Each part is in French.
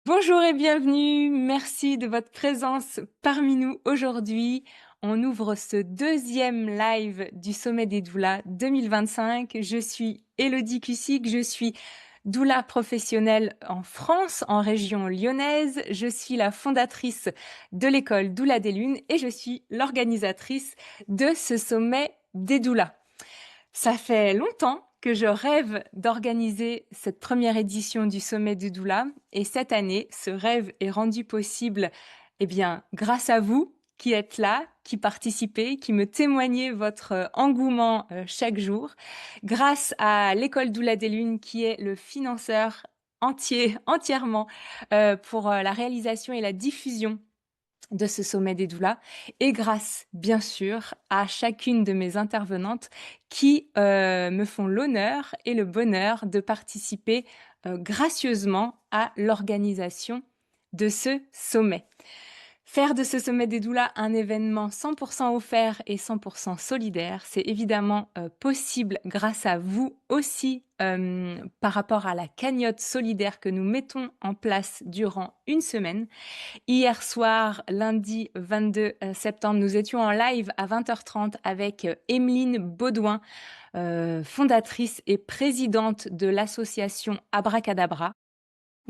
Bonjour et bienvenue. Merci de votre présence parmi nous aujourd'hui. On ouvre ce deuxième live du Sommet des Doulas 2025. Je suis Élodie Cussick, je suis doula professionnelle en France, en région lyonnaise. Je suis la fondatrice de l'école Doula des Lunes et je suis l'organisatrice de ce Sommet des Doulas. Ça fait longtemps que je rêve d'organiser cette première édition du Sommet du Doula et cette année, ce rêve est rendu possible, grâce à vous qui êtes là, qui participez, qui me témoignez votre engouement chaque jour, grâce à l'école Doula des Lunes qui est le financeur entièrement pour la réalisation et la diffusion de ce sommet des doulas et grâce, bien sûr, à chacune de mes intervenantes qui me font l'honneur et le bonheur de participer gracieusement à l'organisation de ce sommet. Faire de ce sommet des doulas un événement 100% offert et 100% solidaire, c'est évidemment possible grâce à vous aussi par rapport à la cagnotte solidaire que nous mettons en place durant une semaine. Hier soir, lundi 22 septembre, nous étions en live à 20h30 avec Emeline Baudouin, fondatrice et présidente de l'association Abracadabra,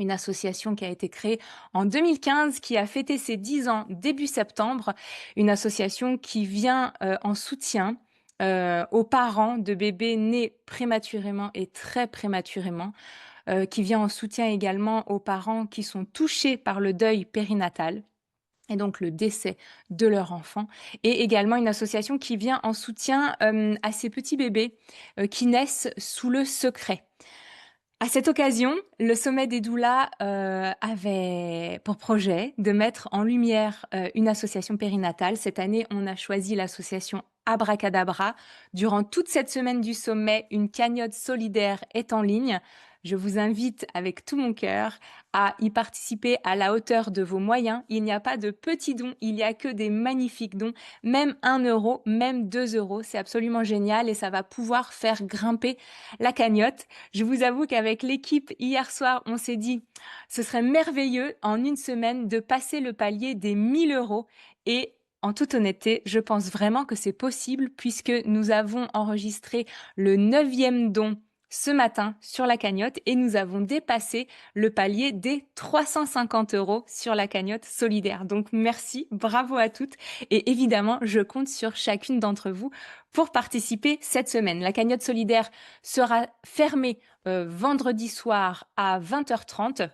une association qui a été créée en 2015, qui a fêté ses 10 ans début septembre, une association qui vient en soutien aux parents de bébés nés prématurément et très prématurément, qui vient en soutien également aux parents qui sont touchés par le deuil périnatal et donc le décès de leur enfant, et également une association qui vient en soutien à ces petits bébés qui naissent sous le secret. À cette occasion, le Sommet des doulas avait pour projet de mettre en lumière une association périnatale. Cette année, on a choisi l'association Abracadabra. Durant toute cette semaine du sommet, une cagnotte solidaire est en ligne. Je vous invite avec tout mon cœur à y participer à la hauteur de vos moyens. Il n'y a pas de petits dons, il n'y a que des magnifiques dons, même 1 euro, même 2 euros. C'est absolument génial et ça va pouvoir faire grimper la cagnotte. Je vous avoue qu'avec l'équipe, hier soir, on s'est dit, ce serait merveilleux en une semaine de passer le palier des 1 000 euros. Et en toute honnêteté, je pense vraiment que c'est possible puisque nous avons enregistré le 9e don ce matin sur la cagnotte et nous avons dépassé le palier des 350 euros sur la cagnotte solidaire. Donc merci, bravo à toutes et évidemment, je compte sur chacune d'entre vous pour participer cette semaine. La cagnotte solidaire sera fermée vendredi soir à 20h30,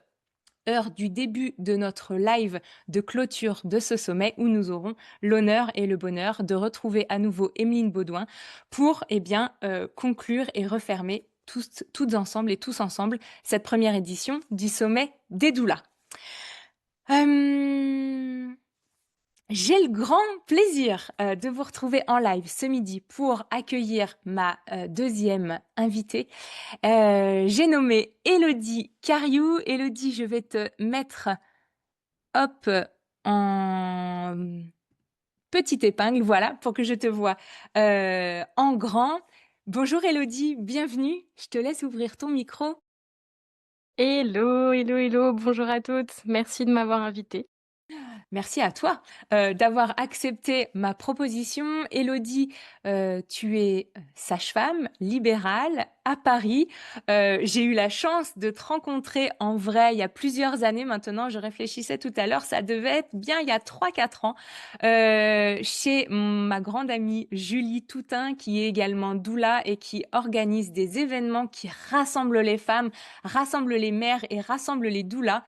heure du début de notre live de clôture de ce sommet où nous aurons l'honneur et le bonheur de retrouver à nouveau Emeline Baudouin pour conclure et refermer toutes ensemble et tous ensemble cette première édition du sommet des doulas. J'ai le grand plaisir de vous retrouver en live ce midi pour accueillir ma deuxième invitée. J'ai nommé Élodie Cariou. Élodie, je vais te mettre hop en petite épingle, voilà, pour que je te vois en grand. Bonjour Élodie, bienvenue. Je te laisse ouvrir ton micro. Hello, hello, hello, bonjour à toutes. Merci de m'avoir invitée. Merci à toi d'avoir accepté ma proposition. Élodie, tu es sage-femme libérale à Paris. J'ai eu la chance de te rencontrer en vrai il y a plusieurs années maintenant. Je réfléchissais tout à l'heure, ça devait être bien il y a 3 4 ans, chez ma grande amie Julie Toutain, qui est également doula et qui organise des événements qui rassemblent les femmes, rassemblent les mères et rassemblent les doulas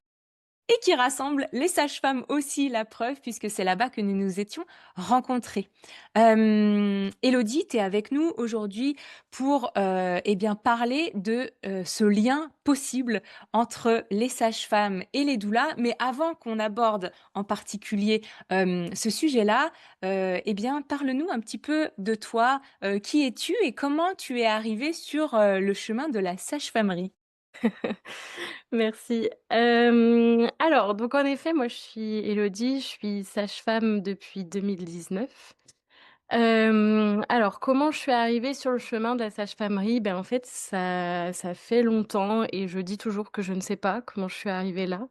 et qui rassemble les sages-femmes aussi, la preuve, puisque c'est là-bas que nous nous étions rencontrés. Élodie, tu es avec nous aujourd'hui pour parler de ce lien possible entre les sages-femmes et les doulas. Mais avant qu'on aborde en particulier ce sujet-là, parle-nous un petit peu de toi. Qui es-tu et comment tu es arrivée sur le chemin de la sage-famerie? Merci. Alors donc en effet, moi je suis Élodie, je suis sage-femme depuis 2019. Alors comment je suis arrivée sur le chemin de la sage-famerie? Ben, en fait, ça fait longtemps et je dis toujours que je ne sais pas comment je suis arrivée là.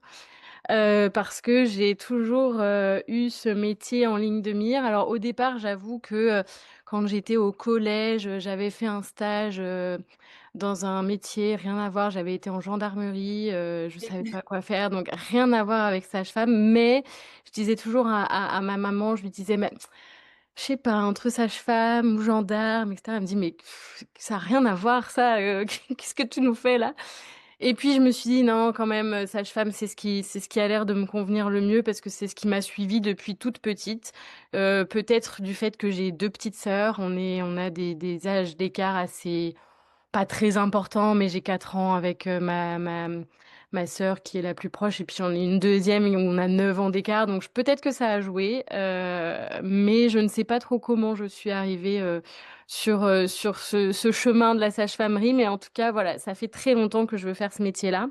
parce que j'ai toujours, eu ce métier en ligne de mire. Alors au départ, j'avoue que, quand j'étais au collège, j'avais fait un stage, dans un métier rien à voir. J'avais été en gendarmerie, je savais pas quoi faire, donc rien à voir avec sage-femme. Mais je disais toujours à ma maman, je lui disais: «Mais je sais pas, entre sage-femme ou gendarme et cetera». Elle me dit: «Mais ça a rien à voir ça, qu'est-ce que tu nous fais là?» Et puis je me suis dit: «Non, quand même, sage-femme, c'est ce qui a l'air de me convenir le mieux parce que c'est ce qui m'a suivie depuis toute petite». Peut-être du fait que j'ai 2 petites sœurs, on a des âges d'écart assez pas très importants, mais j'ai 4 ans avec, ma sœur qui est la plus proche et puis j'en ai une deuxième et on a 9 ans d'écart, donc peut-être que ça a joué, mais je ne sais pas trop comment je suis arrivée, sur ce chemin de la sage-famerie, mais en tout cas, voilà, ça fait très longtemps que je veux faire ce métier-là.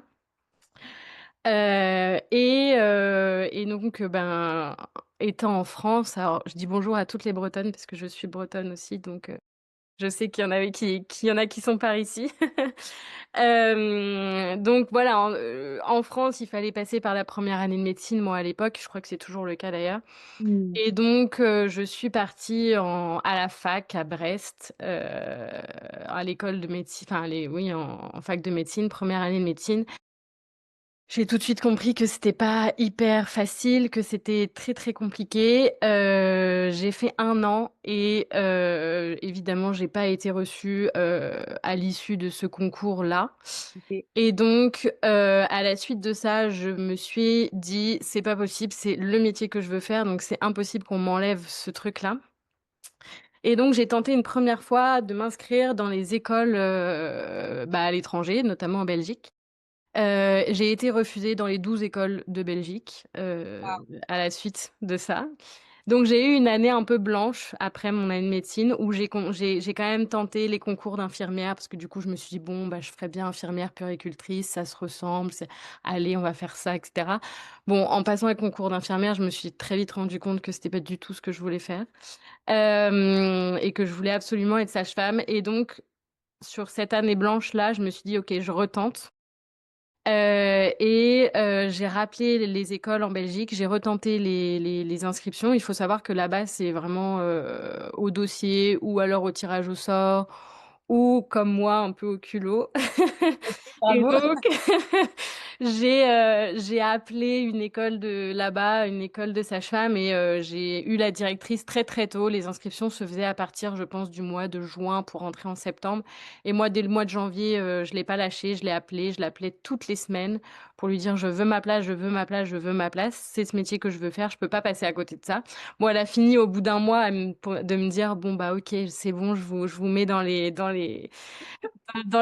Et donc, ben, étant en France, alors je dis bonjour à toutes les Bretonnes parce que je suis bretonne aussi, donc je sais qu'il y en a qui sont par ici. Donc voilà, en France, il fallait passer par la première année de médecine, moi, à l'époque, je crois que c'est toujours le cas d'ailleurs. Mmh. Et donc je suis partie à la fac à Brest, à l'école de médecine, enfin les oui, en fac de médecine, première année de médecine. J'ai tout de suite compris que c'était pas hyper facile, que c'était très, très compliqué. J'ai fait 1 an et évidemment, j'ai pas été reçue, à l'issue de ce concours-là. OK. Et donc, à la suite de ça, je me suis dit: «C'est pas possible, c'est le métier que je veux faire, donc c'est impossible qu'on m'enlève ce truc-là». Et donc j'ai tenté une première fois de m'inscrire dans les écoles, bah, à l'étranger, notamment en Belgique. J'ai été refusée dans les 12 écoles de Belgique, à la suite de ça. Donc j'ai eu une année un peu blanche après mon année de médecine où j'ai quand même tenté les concours d'infirmière parce que du coup je me suis dit: «Bon, bah, je ferais bien infirmière puéricultrice, ça se ressemble, c'est allez, on va faire ça» et cetera. Bon, en passant les concours d'infirmière, je me suis très vite rendu compte que c'était pas du tout ce que je voulais faire, et que je voulais absolument être sage-femme. Et donc sur cette année blanche-là, je me suis dit: «OK, je retente». J'ai rappelé les écoles en Belgique, j'ai retenté les inscriptions. Il faut savoir que là-bas, c'est vraiment, au dossier ou alors au tirage au sort ou comme moi, un peu au culot. Et Bravo. donc j'ai appelé une école de là-bas, une école de sage-femme et j'ai eu la directrice très, très tôt. Les inscriptions se faisaient à partir, je pense, du mois de juin pour rentrer en septembre. Et moi, dès le mois de janvier, je l'ai pas lâché, je l'ai appelée, je l'appelais toutes les semaines pour lui dire: «Je veux ma place, je veux ma place, je veux ma place. C'est ce métier que je veux faire, je peux pas passer à côté de ça». Bon, elle a fini au bout d'un mois de me dire: «Bon, bah, OK, c'est bon, je vous mets dans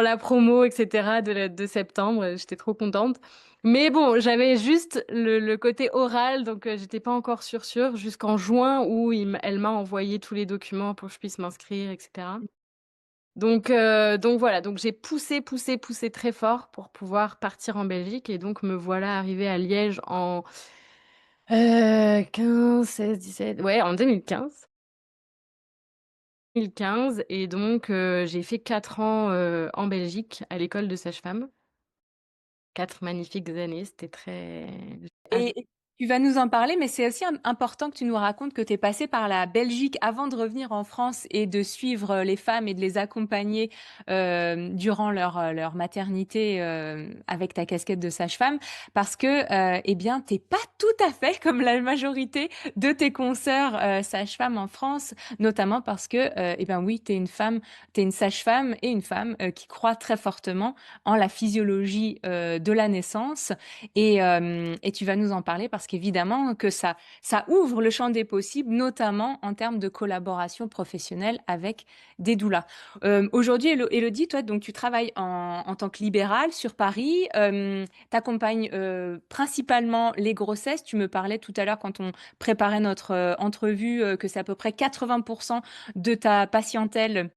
la promo et cetera de septembre». J'étais trop contente. Mais bon, j'avais juste le côté oral, donc j'étais pas encore sûre jusqu'en juin où elle m'a envoyé tous les documents pour que je puisse m'inscrire et cetera. Donc voilà, donc j'ai poussé, poussé, poussé très fort pour pouvoir partir en Belgique et donc me voilà arrivée à Liège en, 15, 16, 17, ouais, en 2015. 2015. Et donc j'ai fait 4 ans, en Belgique à l'école de sage-femme. 4 magnifiques années, c'était très ad Et tu vas nous en parler, mais c'est aussi important que tu nous racontes que tu es passée par la Belgique avant de revenir en France et de suivre, les femmes et de les accompagner, durant leur maternité, avec ta casquette de sage-femme. Parce que, eh bien, tu pas tout à fait comme la majorité de tes consoeurs, sages-femmes en France, notamment parce que, eh ben, oui, tu es une femme, tu es une sage-femme et une femme, qui croit très fortement en la physiologie, de la naissance et tu vas nous en parler parce qu'évidemment que ça ouvre le champ des possibles, notamment en termes de collaboration professionnelle avec des doulas. Aujourd'hui, Élodie, toi, donc tu travailles en tant que libérale sur Paris. Tu accompagnes principalement les grossesses. Tu me parlais tout à l'heure quand on préparait notre entrevue que c'est à peu près 80% de ta patientèle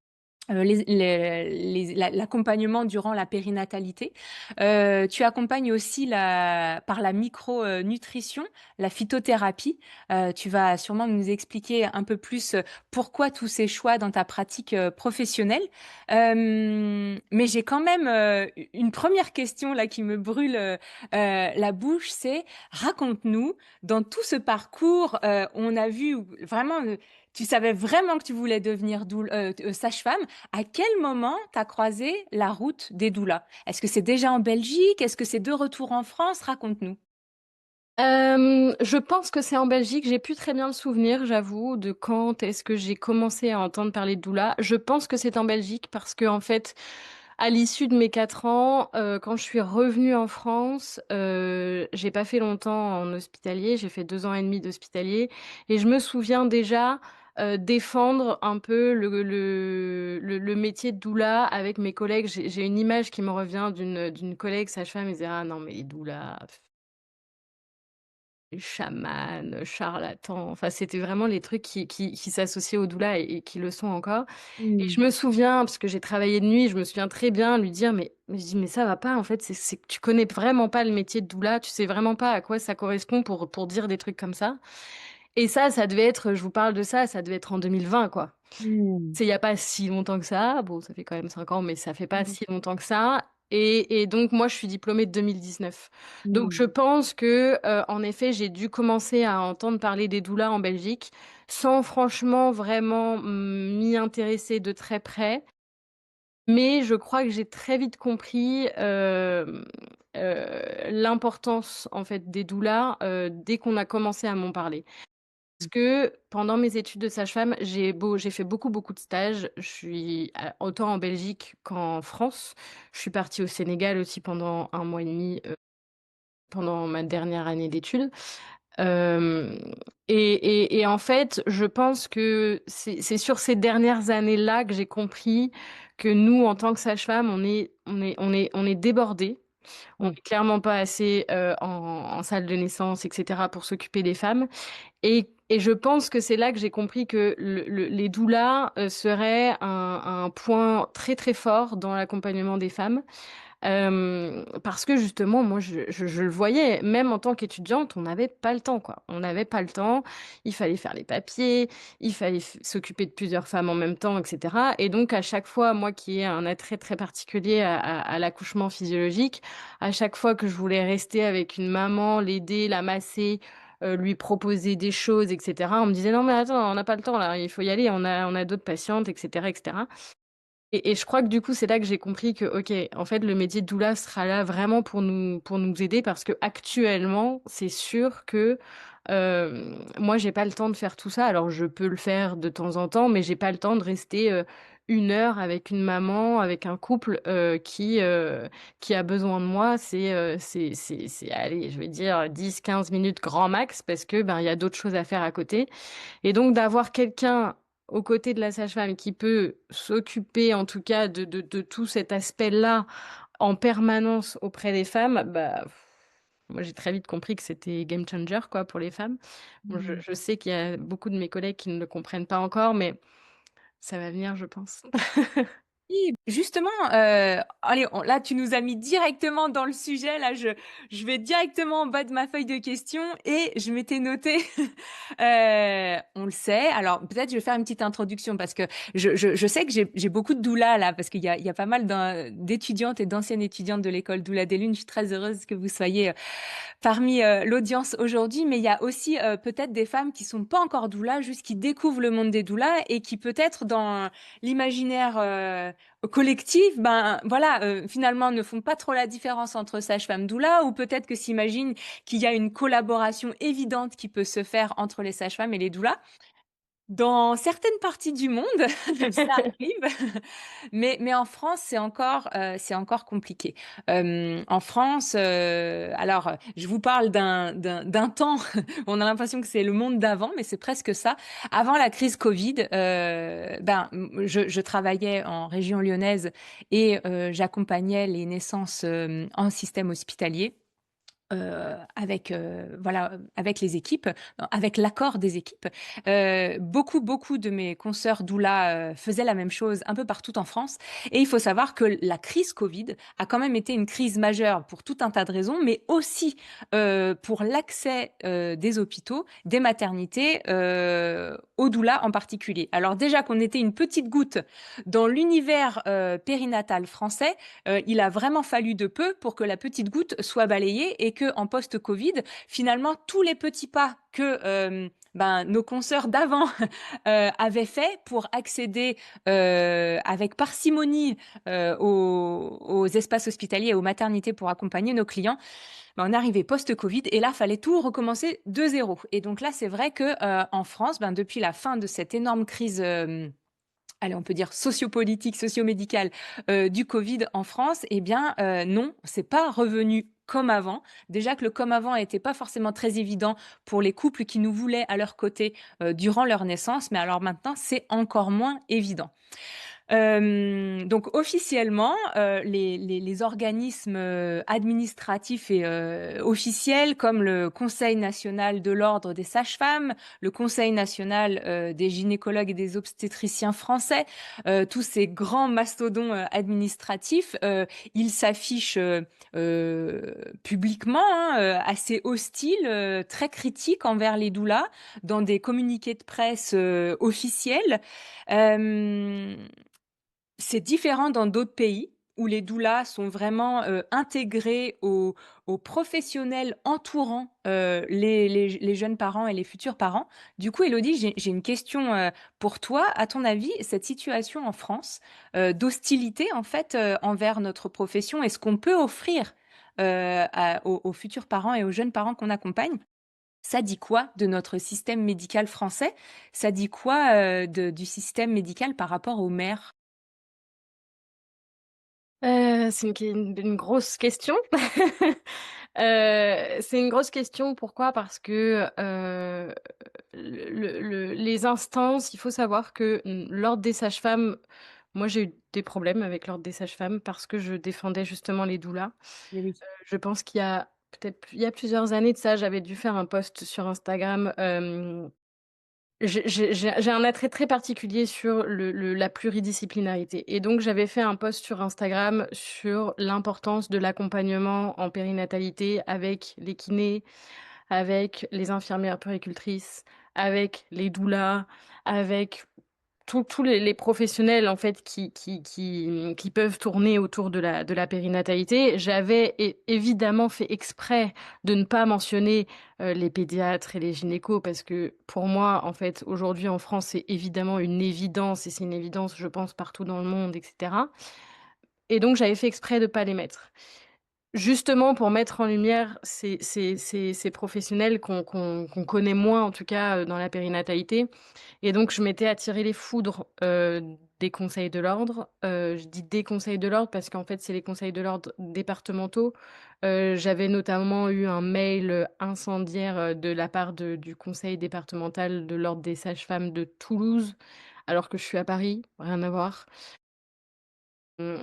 l'accompagnement durant la périnatalité. Tu accompagnes aussi par la micronutrition, la phytothérapie. Tu vas sûrement nous expliquer un peu plus pourquoi tous ces choix dans ta pratique professionnelle. Mais j'ai quand même une première question là qui me brûle la bouche, c'est raconte-nous, dans tout ce parcours, on a vu vraiment, tu savais vraiment que tu voulais devenir sage-femme. À quel moment tu as croisé la route des doulas? Est-ce que c'est déjà en Belgique? Est-ce que c'est de retour en France? Raconte-nous. Je pense que c'est en Belgique. J'ai plus très bien le souvenir, j'avoue, de quand est-ce que j'ai commencé à entendre parler de doula. Je pense que c'est en Belgique parce que, en fait, à l'issue de mes 4 ans, quand je suis revenue en France, j'ai pas fait longtemps en hospitalier. J'ai fait 2 ans et demi d'hospitalier et je me souviens déjà, défendre un peu le métier de doula avec mes collègues. J'ai une image qui me revient d'une collègue sage-femme. Elle disait: «Ah non, mais les doulas, chaman, charlatan», enfin, c'était vraiment les trucs qui s'associaient aux doulas et qui le sont encore. Et Mmh. je me souviens, parce que j'ai travaillé de nuit, je me souviens très bien lui dire: «Mais» je dis: «Mais ça va pas en fait, c'est que tu connais vraiment pas le métier de doula, tu sais vraiment pas à quoi ça correspond pour dire des trucs comme ça». Et ça devait être, je vous parle de ça, ça devait être en 2020 quoi. Mmh. C'est il y a pas si longtemps que ça. Bon, ça fait quand même 5 ans, mais ça fait pas Mmh. si longtemps que ça. Et donc moi, je suis diplômée de 2019. Donc Mmh. je pense que, en effet, j'ai dû commencer à entendre parler des doulas en Belgique, sans franchement vraiment m'y intéresser de très près. Mais je crois que j'ai très vite compris, l'importance, en fait, des doulas, dès qu'on a commencé à m'en parler. Parce que pendant mes études de sage-femme, j'ai fait beaucoup, beaucoup de stages. Je suis autant en Belgique qu'en France. Je suis partie au Sénégal aussi pendant 1 mois et demi, pendant ma dernière année d'études. Hem et en fait, je pense que c'est sur ces dernières années-là que j'ai compris que nous, en tant que sage-femme, on est débordés. On Mmh. est clairement pas assez, en salle de naissance et cetera pour s'occuper des femmes. Et je pense que c'est là que j'ai compris que les doulas, seraient un point très, très fort dans l'accompagnement des femmes. Parce que justement, moi, je le voyais, même en tant qu'étudiante, on n'avait pas le temps, quoi. On n'avait pas le temps, il fallait faire les papiers, il fallait s'occuper de plusieurs femmes en même temps, et cetera. Et donc à chaque fois, moi qui ai un attrait très particulier à l'accouchement physiologique, à chaque fois que je voulais rester avec une maman, l'aider, la masser, lui proposer des choses, et cetera, on me disait: «Non mais attends, on n'a pas le temps là, il faut y aller, on a d'autres patientes», et cetera, et cetera. Et je crois que du coup, c'est là que j'ai compris que, OK, en fait, le métier de doula sera là vraiment pour nous aider parce qu'actuellement, c'est sûr que, moi, j'ai pas le temps de faire tout ça. Alors je peux le faire de temps en temps, mais j'ai pas le temps de rester, 1 heure avec une maman, avec un couple, qui a besoin de moi. C'est allez, je vais dire 10-15 minutes grand max parce que, ben, il y a d'autres choses à faire à côté. Et donc d'avoir quelqu'un aux côtés de la sage-femme qui peut s'occuper en tout cas de tout cet aspect-là en permanence auprès des femmes, bah, moi j'ai très vite compris que c'était game changer quoi pour les femmes. Bon je Mmh. je sais qu'il y a beaucoup de mes collègues qui ne le comprennent pas encore, mais ça va venir je pense. Oui, justement, allez, là, tu nous as mis directement dans le sujet. Là, je vais directement en bas de ma feuille de questions et je m'étais noté, on le sait. Alors, peut-être, je vais faire une petite introduction parce que je sais que j'ai beaucoup de doulas là, parce qu'il y a pas mal d'étudiantes et d'anciennes étudiantes de l'école Doula des Lunes. Je suis très heureuse que vous soyez parmi l'audience aujourd'hui, mais il y a aussi peut-être des femmes qui sont pas encore doulas, juste qui découvrent le monde des doulas et qui peut-être dans l'imaginaire collectif, ben voilà, finalement ne font pas trop la différence entre sage-femme doula, ou peut-être que s'imaginent qu'il y a une collaboration évidente qui peut se faire entre les sages-femmes et les doulas. Dans certaines parties du monde, ça arrive, mais en France, c'est encore compliqué. En France, alors, je vous parle d'un temps, on a l'impression que c'est le monde d'avant, mais c'est presque ça. Avant la crise Covid, je travaillais en région lyonnaise et j'accompagnais les naissances, en système hospitalier. avec, voilà, avec les équipes, avec l'accord des équipes. Beaucoup de mes consoeurs doula, faisaient la même chose un peu partout en France et il faut savoir que la crise Covid a quand même été une crise majeure pour tout un tas de raisons, mais aussi, pour l'accès, des hôpitaux, des maternités, aux doulas en particulier. Alors déjà qu'on était une petite goutte dans l'univers, périnatal français, il a vraiment fallu de peu pour que la petite goutte soit balayée et que en post-Covid, finalement, tous les petits pas que nos consoeurs d'avant avaient fait pour accéder avec parcimonie aux espaces hospitaliers et aux maternités pour accompagner nos clients, on est arrivé post-Covid et là, fallait tout recommencer de zéro. Et donc là, c'est vrai que en France, depuis la fin de cette énorme crise allez, on peut dire sociopolitique, socio-médicale, du Covid en France, eh bien, non, c'est pas revenu comme avant. Déjà que le comme avant était pas forcément très évident pour les couples qui nous voulaient à leur côté, durant leur naissance, mais alors maintenant, c'est encore moins évident. Donc officiellement, les organismes, administratifs et officiels comme le Conseil national de l'ordre des sages-femmes, le Conseil national, des gynécologues et des obstétriciens français, tous ces grands mastodons, administratifs, ils s'affichent, publiquement, hein, assez hostiles, très critiques envers les doulas dans des communiqués de presse, officiels. Hem c'est différent dans d'autres pays où les doulas sont vraiment, intégrées aux professionnels entourant, les jeunes parents et les futurs parents. Du coup, Élodie, j'ai une question, pour toi. À ton avis, cette situation en France, d'hostilité en fait, envers notre profession, est-ce qu'on peut offrir, aux futurs parents et aux jeunes parents qu'on accompagne, ça dit quoi de notre système médical français? Ça dit quoi, du système médical par rapport aux mères? C'est une grosse question. C'est une grosse question, pourquoi? Parce que, les instances, il faut savoir que, l'ordre des sages-femmes, moi j'ai eu des problèmes avec l'ordre des sages-femmes parce que je défendais justement les doulas. Eh oui. Je pense qu'il y a il y a plusieurs années de ça, j'avais dû faire un post sur Instagram. J'ai un attrait très particulier sur la pluridisciplinarité et donc j'avais fait un post sur Instagram sur l'importance de l'accompagnement en périnatalité avec les kinés, avec les infirmières puéricultrices, avec les doulas, avec tous les professionnels en fait qui peuvent tourner autour de la périnatalité. J'avais évidemment fait exprès de ne pas mentionner, les pédiatres et les gynécos parce que pour moi, en fait, aujourd'hui en France, c'est évidemment une évidence et c'est une évidence, je pense, partout dans le monde et cetera et donc j'avais fait exprès de pas les mettre. Justement pour mettre en lumière ces professionnels qu'on connaît moins en tout cas, dans la périnatalité et donc je m'étais attiré les foudres, des conseils de l'ordre. Je dis des conseils de l'ordre parce qu'en fait, c'est les conseils de l'ordre départementaux. J'avais notamment eu un mail, incendiaire, de la part du conseil départemental de l'ordre des sages-femmes de Toulouse, alors que je suis à Paris, rien à voir.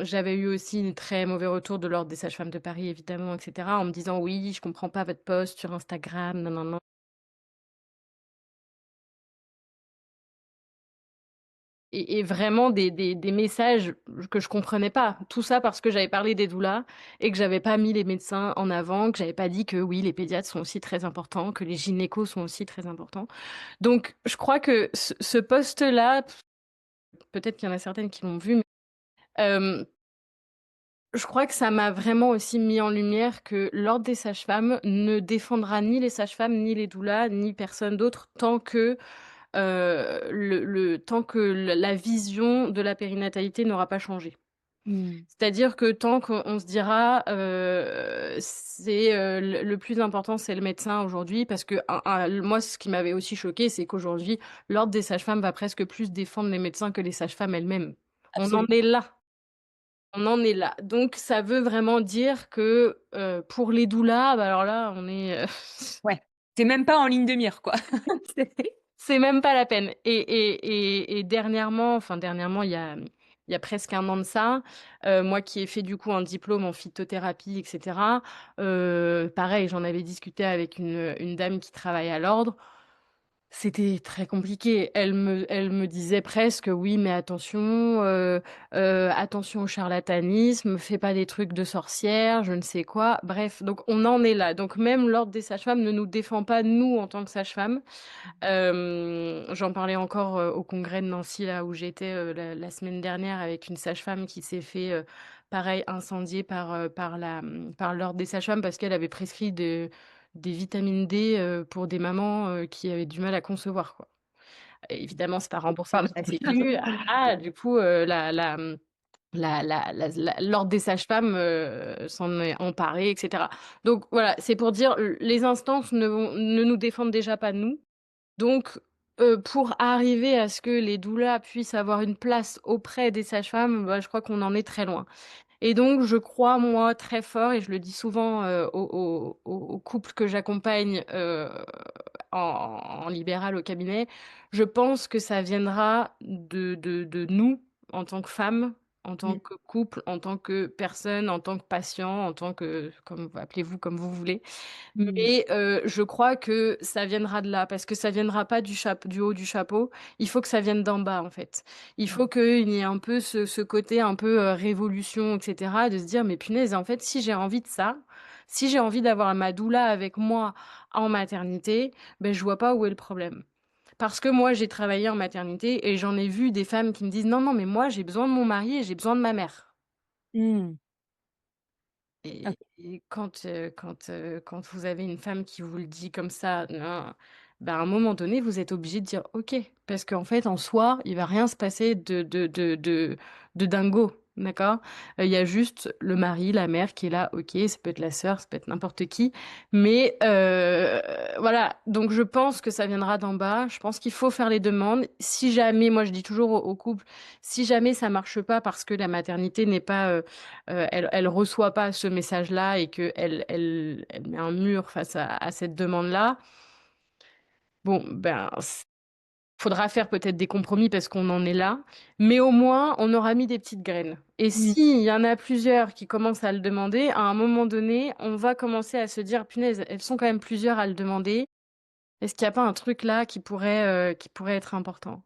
J'avais eu aussi une très mauvais retour de l'ordre des sages-femmes de Paris évidemment et cetera, en me disant: «Oui, je comprends pas votre post sur Instagram, nin». Et vraiment des messages que je comprenais pas. Tout ça parce que j'avais parlé des doulas et que j'avais pas mis les médecins en avant, que j'avais pas dit que oui, les pédiatres sont aussi très importants, que les gynécos sont aussi très importants. Donc je crois que ce post-là, peut-être qu'il y en a certaines qui l'ont vu, mais hem, je crois que ça m'a vraiment aussi mis en lumière que l'ordre des sages-femmes ne défendra ni les sages-femmes, ni les doulas, ni personne d'autre tant que le tant que la vision de la périnatalité n'aura pas changé. Mmh. C'est-à-dire que tant qu'on se dira, c'est, le plus important, c'est le médecin aujourd'hui parce que moi, ce qui m'avait aussi choqué, c'est qu'aujourd'hui, l'ordre des sages-femmes va presque plus défendre les médecins que les sages-femmes elles-mêmes. On en Absolument. est là, on en est là. Donc ça veut vraiment dire que, pour les doulas, bah, alors là, on est, Ouais. Tu même pas en ligne de mire, quoi. C'est c'est même pas la peine et dernièrement, enfin dernièrement, il y a il y a presque 1 an de ça, moi qui ai fait du coup un diplôme en phytothérapie et cetera, pareil, j'en avais discuté avec une dame qui travaille à l'ordre. C'était très compliqué. Elle me disait presque: «Oui, mais attention au charlatanisme, fais pas des trucs de sorcière», je ne sais quoi. Bref, donc on en est là. Donc même l'ordre des sages-femmes ne nous défend pas, nous, en tant que sages-femmes. J'en parlais encore, au congrès de Nancy, là où j'étais, la semaine dernière avec une sage-femme qui s'est fait, pareil incendier par l'ordre des sages-femmes parce qu'elle avait prescrit des vitamines D, pour des mamans, qui avaient du mal à concevoir, quoi. Et évidemment, c'est pas remboursé par la sécu. Du coup, l'ordre des sages-femmes, s'en est emparé et cetera. Donc voilà, c'est pour dire, les instances ne nous défendent déjà pas nous. Donc, pour arriver à ce que les doulas puissent avoir une place auprès des sages-femmes, bah, je crois qu'on en est très loin. Et donc je crois, moi, très fort et je le dis souvent, aux couples que j'accompagne, en libéral au cabinet, je pense que ça viendra de nous, en tant que femmes, en tant Mmh. que couple, en tant que personne, en tant que patient, en tant que comme appelez-vous comme vous voulez. Mmh. Mais, je crois que ça viendra de là, parce que ça viendra pas du haut du chapeau. Il faut que ça vienne d'en bas, en fait. Il faut qu'il y ait un peu ce côté un peu, révolution et cetera, de se dire: «Mais punaise, en fait, si j'ai envie de ça, si j'ai envie d'avoir ma doula avec moi en maternité, beh, je vois pas où est le problème». Parce que moi, j'ai travaillé en maternité et j'en ai vu des femmes qui me disent: «Non, non, mais moi, j'ai besoin de mon mari et j'ai besoin de ma mère». Mmh. Et quand vous avez une femme qui vous le dit comme ça, non, bah, à un moment donné, vous êtes obligé de dire: «OK». Parce qu'en fait, en soi, il va rien se passer de dingo, d'accord? Il y a juste le mari, la mère qui est là, OK, ça peut être la sœur, ça peut être n'importe qui, mais voilà, donc je pense que ça viendra d'en bas. Je pense qu'il faut faire les demandes. Si jamais moi, je dis toujours aux couples, si jamais ça marche pas parce que la maternité n'est pas, elle reçoit pas ce message-là et qu'elle met un mur face à cette demande-là. Bon, ben, faudra faire peut-être des compromis parce qu'on en est là, mais au moins on aura mis des petites graines et Mmh. s'il y en a plusieurs qui commencent à le demander, à un moment donné, on va commencer à se dire: «Punaise, elles sont quand même plusieurs à le demander. Est-ce qu'il y a pas un truc là qui pourrait être important?»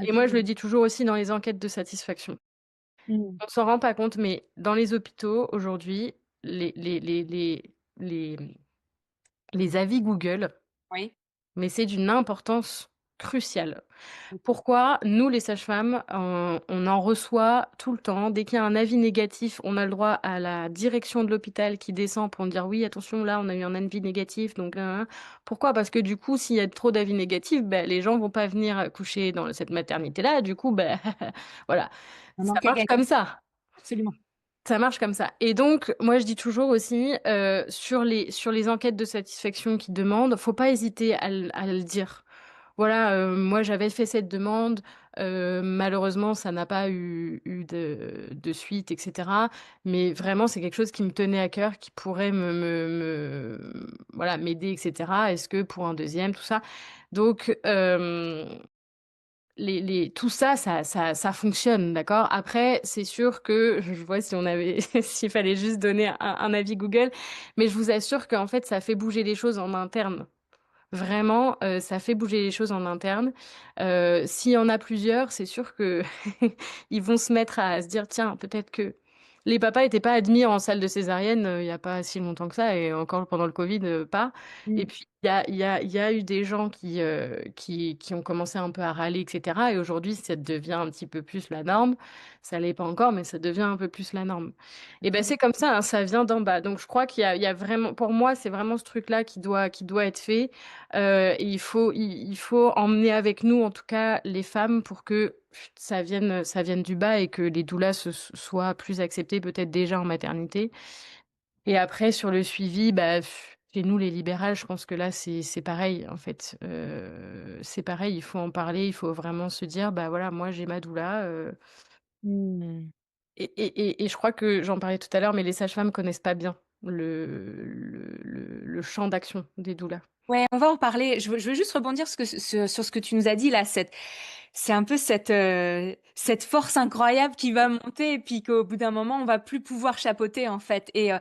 Et moi je le Absolument. dis toujours aussi dans les enquêtes de satisfaction. Mmh. On s'en rend pas compte, mais dans les hôpitaux aujourd'hui, les avis Google, Oui. mais c'est d'une importance cruciale. OK. Pourquoi? Nous, les sages-femmes, on en reçoit tout le temps. Dès qu'il y a un avis négatif, on a le droit à la direction de l'hôpital qui descend pour nous dire: «Oui, attention, là, on a eu un avis négatif, donc nin nin». Pourquoi? Parce que du coup, s'il y a trop d'avis négatifs, bah, les gens vont pas venir coucher dans cette maternité-là. Du coup, bah, voilà, On ça manque à marche gagner. comme ça. Absolument. Ça marche comme ça et donc moi je dis toujours aussi, sur les enquêtes de satisfaction qu'ils demandent, faut pas hésiter à le dire. Voilà, moi j'avais fait cette demande, malheureusement ça n'a pas eu de suite et cetera, mais vraiment c'est quelque chose qui me tenait à cœur, qui pourrait voilà m'aider et cetera. Est-ce que pour un deuxième tout ça? Donc tout ça, ça fonctionne, d'accord? Après, c'est sûr que je vois si on avait s'il fallait juste donner un avis Google, mais je vous assure qu'en fait, ça fait bouger les choses en interne. Vraiment, ça fait bouger les choses en interne. S'il y en a plusieurs, c'est sûr que ils vont se mettre à se dire: «Tiens, peut-être que» les papas étaient pas admis en salle de césarienne, il y a pas si longtemps que ça et encore pendant le covid, pas et Mmh. puis il y a eu des gens qui ont commencé un peu à râler et cetera et aujourd'hui, ça devient un petit peu plus la norme. Ça l'est pas encore, mais ça devient un peu plus la norme et ben Absolument. c'est comme ça, hein, ça vient d'en bas donc je crois qu'il y a vraiment pour moi, c'est vraiment ce truc-là qui doit être fait. Et il faut emmener avec nous, en tout cas, les femmes pour que ça vienne du bas et que les doulas soient plus acceptées peut-être déjà en maternité et après sur le suivi, bah, chez nous les libérales, je pense que là c'est pareil en fait, c'est pareil, il faut en parler, il faut vraiment se dire: «Bah, voilà, moi j'ai ma doula», Mmh. et je crois que j'en parlais tout à l'heure, mais les sages-femmes connaissent pas bien le champ d'action des doulas. Ouais, on va en parler. Je veux juste rebondir sur ce que tu nous as dit là, C'est un peu cette force incroyable qui va monter et puis qu'au bout d'un moment, on va plus pouvoir chapeauter, en fait. Et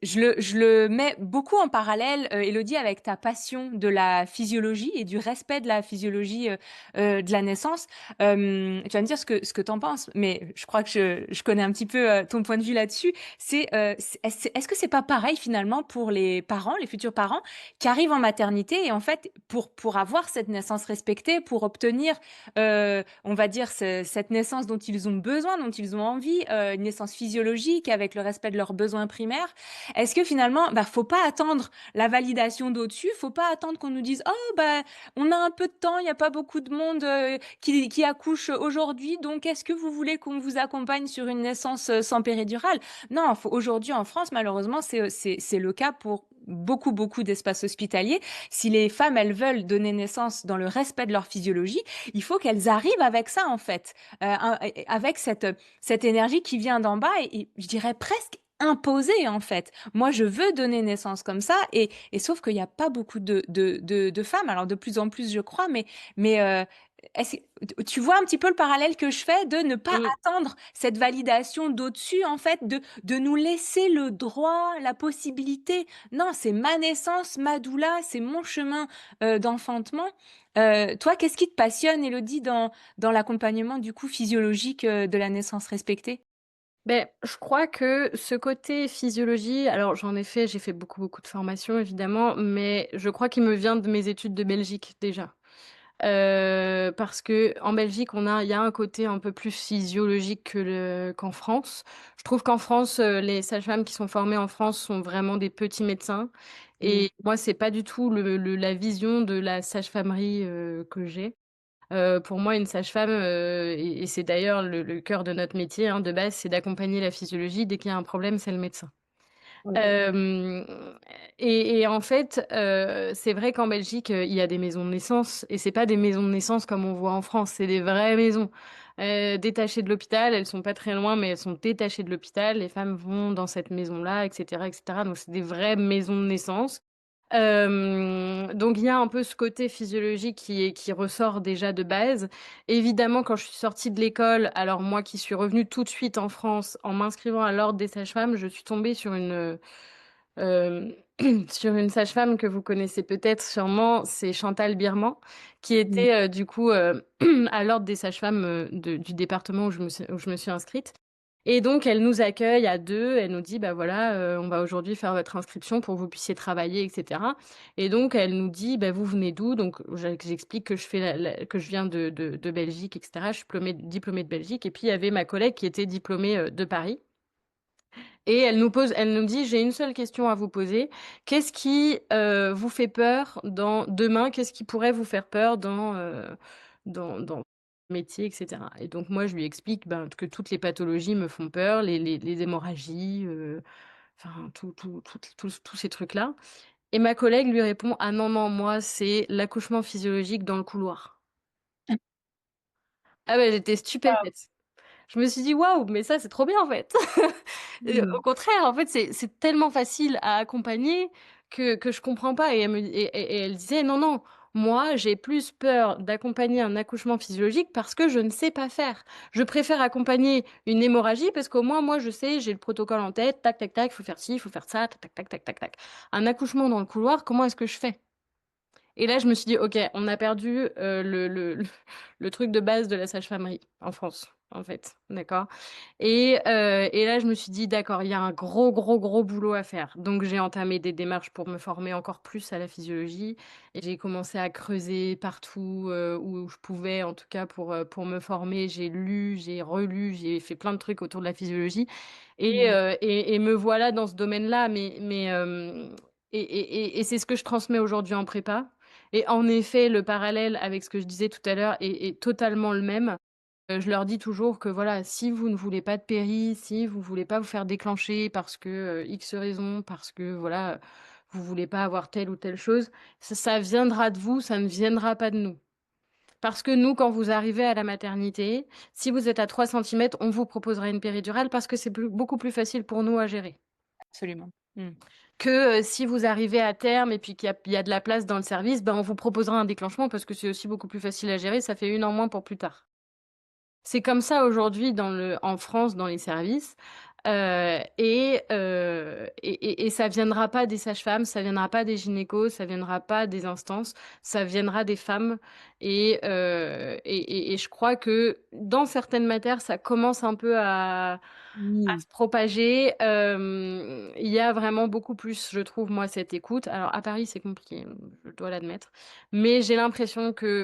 je le mets beaucoup en parallèle, Élodie, avec ta passion de la physiologie et du respect de la physiologie de la naissance. Tu vas me dire ce que tu en penses, mais je crois que je connais un petit peu ton point de vue là-dessus. Est-ce que c'est pas pareil finalement pour les parents, les futurs parents, qui arrivent en maternité et en fait, pour avoir cette naissance respectée, pour obtenir on va dire, cette naissance dont ils ont besoin, dont ils ont envie, une naissance physiologique avec le respect de leurs besoins primaires. Est-ce que finalement, bah, faut pas attendre la validation d'au-dessus, faut pas attendre qu'on nous dise, oh, bah, on a un peu de temps, il n'y a pas beaucoup de monde qui accouche aujourd'hui, donc est-ce que vous voulez qu'on vous accompagne sur une naissance sans péridurale? Non, aujourd'hui en France, malheureusement, c'est le cas pour beaucoup d'espaces hospitaliers. Si les femmes, elles veulent donner naissance dans le respect de leur physiologie, il faut qu'elles arrivent avec ça, en fait, avec cette énergie qui vient d'en bas et je dirais presque imposée, en fait. Moi, je veux donner naissance comme ça et sauf qu'il n'y a pas beaucoup de femmes, alors de plus en plus, je crois, mais tu vois un petit peu le parallèle que je fais de ne pas Mmh. attendre cette validation d'au-dessus, en fait, de nous laisser le droit, la possibilité. Non, c'est ma naissance, ma doula, c'est mon chemin d'enfantement. Toi, qu'est-ce qui te passionne, Élodie, dans l'accompagnement du coup physiologique de la naissance respectée? Beh, je crois que ce côté physiologie, alors j'ai fait beaucoup de formations évidemment, mais je crois qu'il me vient de mes études de Belgique déjà. Parce qu'en Belgique, il y a un côté un peu plus physiologique qu'en France. Je trouve qu'en France, les sages-femmes qui sont formées en France sont vraiment des petits médecins Mmh. et moi, c'est pas du tout la vision de la sage-famerie, que j'ai. Pour moi, une sage-femme, et c'est d'ailleurs le cœur de notre métier, hein, de base, c'est d'accompagner la physiologie. Dès qu'il y a un problème, c'est le médecin. Oui. Hem et en fait, c'est vrai qu'en Belgique, il y a des maisons de naissance et c'est pas des maisons de naissance comme on voit en France, c'est des vraies maisons, détachées de l'hôpital. Elles sont pas très loin, mais elles sont détachées de l'hôpital. Les femmes vont dans cette maison-là et cetera, donc c'est des vraies maisons de naissance. Donc il y a un peu ce côté physiologique qui ressort déjà de base. Évidemment, quand je suis sortie de l'école, alors moi qui suis revenue tout de suite en France, en m'inscrivant à l'ordre des sages-femmes, je suis tombée sur hem, sur une sage-femme que vous connaissez peut-être sûrement, c'est Chantal Birman, qui Mmh. était, du coup, à l'ordre des sages-femmes, du département où je me suis inscrite. Et donc elle nous accueille à 2. Elle nous dit: «Bah, voilà, on va aujourd'hui faire votre inscription pour que vous puissiez travailler et cetera». Et donc elle nous dit: «Bah, vous venez d'où?» Donc j'explique que je fais que je viens de Belgique et cetera. Je suis diplômée de Belgique et puis il y avait ma collègue qui était diplômée, de Paris. Et elle nous dit: «J'ai une seule question à vous poser. Qu'est-ce qui, vous fait peur dans demain? Qu'est-ce qui pourrait vous faire peur dans métier et cetera?» Et donc moi, je lui explique, ben, que toutes les pathologies me font peur, les hémorragies, enfin tous ces trucs-là. Et ma collègue lui répond: «Ah non, non, moi, c'est l'accouchement physiologique dans le couloir». Ah ouais, j'étais Waouh! stupéfaite. Je me suis dit: «Waouh, mais ça, c'est trop bien, en fait!» Mmh. Au contraire, en fait, c'est tellement facile à accompagner que je comprends pas. Et elle disait: «Non, non, moi, j'ai plus peur d'accompagner un accouchement physiologique parce que je ne sais pas faire. Je préfère accompagner une hémorragie parce qu'au moins, moi, je sais, j'ai le protocole en tête, tac, tac, tac, il faut faire ci, il faut faire ça, tac, tac, tac, tac, tac, tac. Un accouchement dans le couloir, comment est-ce que je fais?» Et là, je me suis dit: «OK, on a perdu, le truc de base de la sage-famerie en France, en fait». D'accord? Et là, je me suis dit: «D'accord, il y a un gros boulot à faire». Donc j'ai entamé des démarches pour me former encore plus à la physiologie et j'ai commencé à creuser partout, où je pouvais, en tout cas pour me former. J'ai lu, j'ai relu, j'ai fait plein de trucs autour de la physiologie Mmh. et me voilà dans ce domaine-là. Et c'est ce que je transmets aujourd'hui en prépa. Et en effet, le parallèle avec ce que je disais tout à l'heure est totalement le même. Je leur dis toujours que voilà, si vous ne voulez pas de péri, si vous voulez pas vous faire déclencher parce que, X raison, parce que voilà, vous voulez pas avoir telle ou telle chose, ça viendra de vous, ça ne viendra pas de nous. Parce que nous, quand vous arrivez à la maternité, si vous êtes à 3 centimètres, on vous proposera une péridurale parce que c'est beaucoup plus facile pour nous à gérer. Absolument. Mmh. que, si vous arrivez à terme et puis qu'il y a de la place dans le service, ben, on vous proposera un déclenchement parce que c'est aussi beaucoup plus facile à gérer, ça fait une en moins pour plus tard. C'est comme ça aujourd'hui en France, dans les services, et ça viendra pas des sages-femmes, ça viendra pas des gynécos, ça viendra pas des instances, ça viendra des femmes et je crois que dans certaines matières, ça commence un peu à Oui. se propager. Il y a vraiment beaucoup plus, je trouve, moi, cette écoute. Alors à Paris, c'est compliqué, je dois l'admettre, mais j'ai l'impression que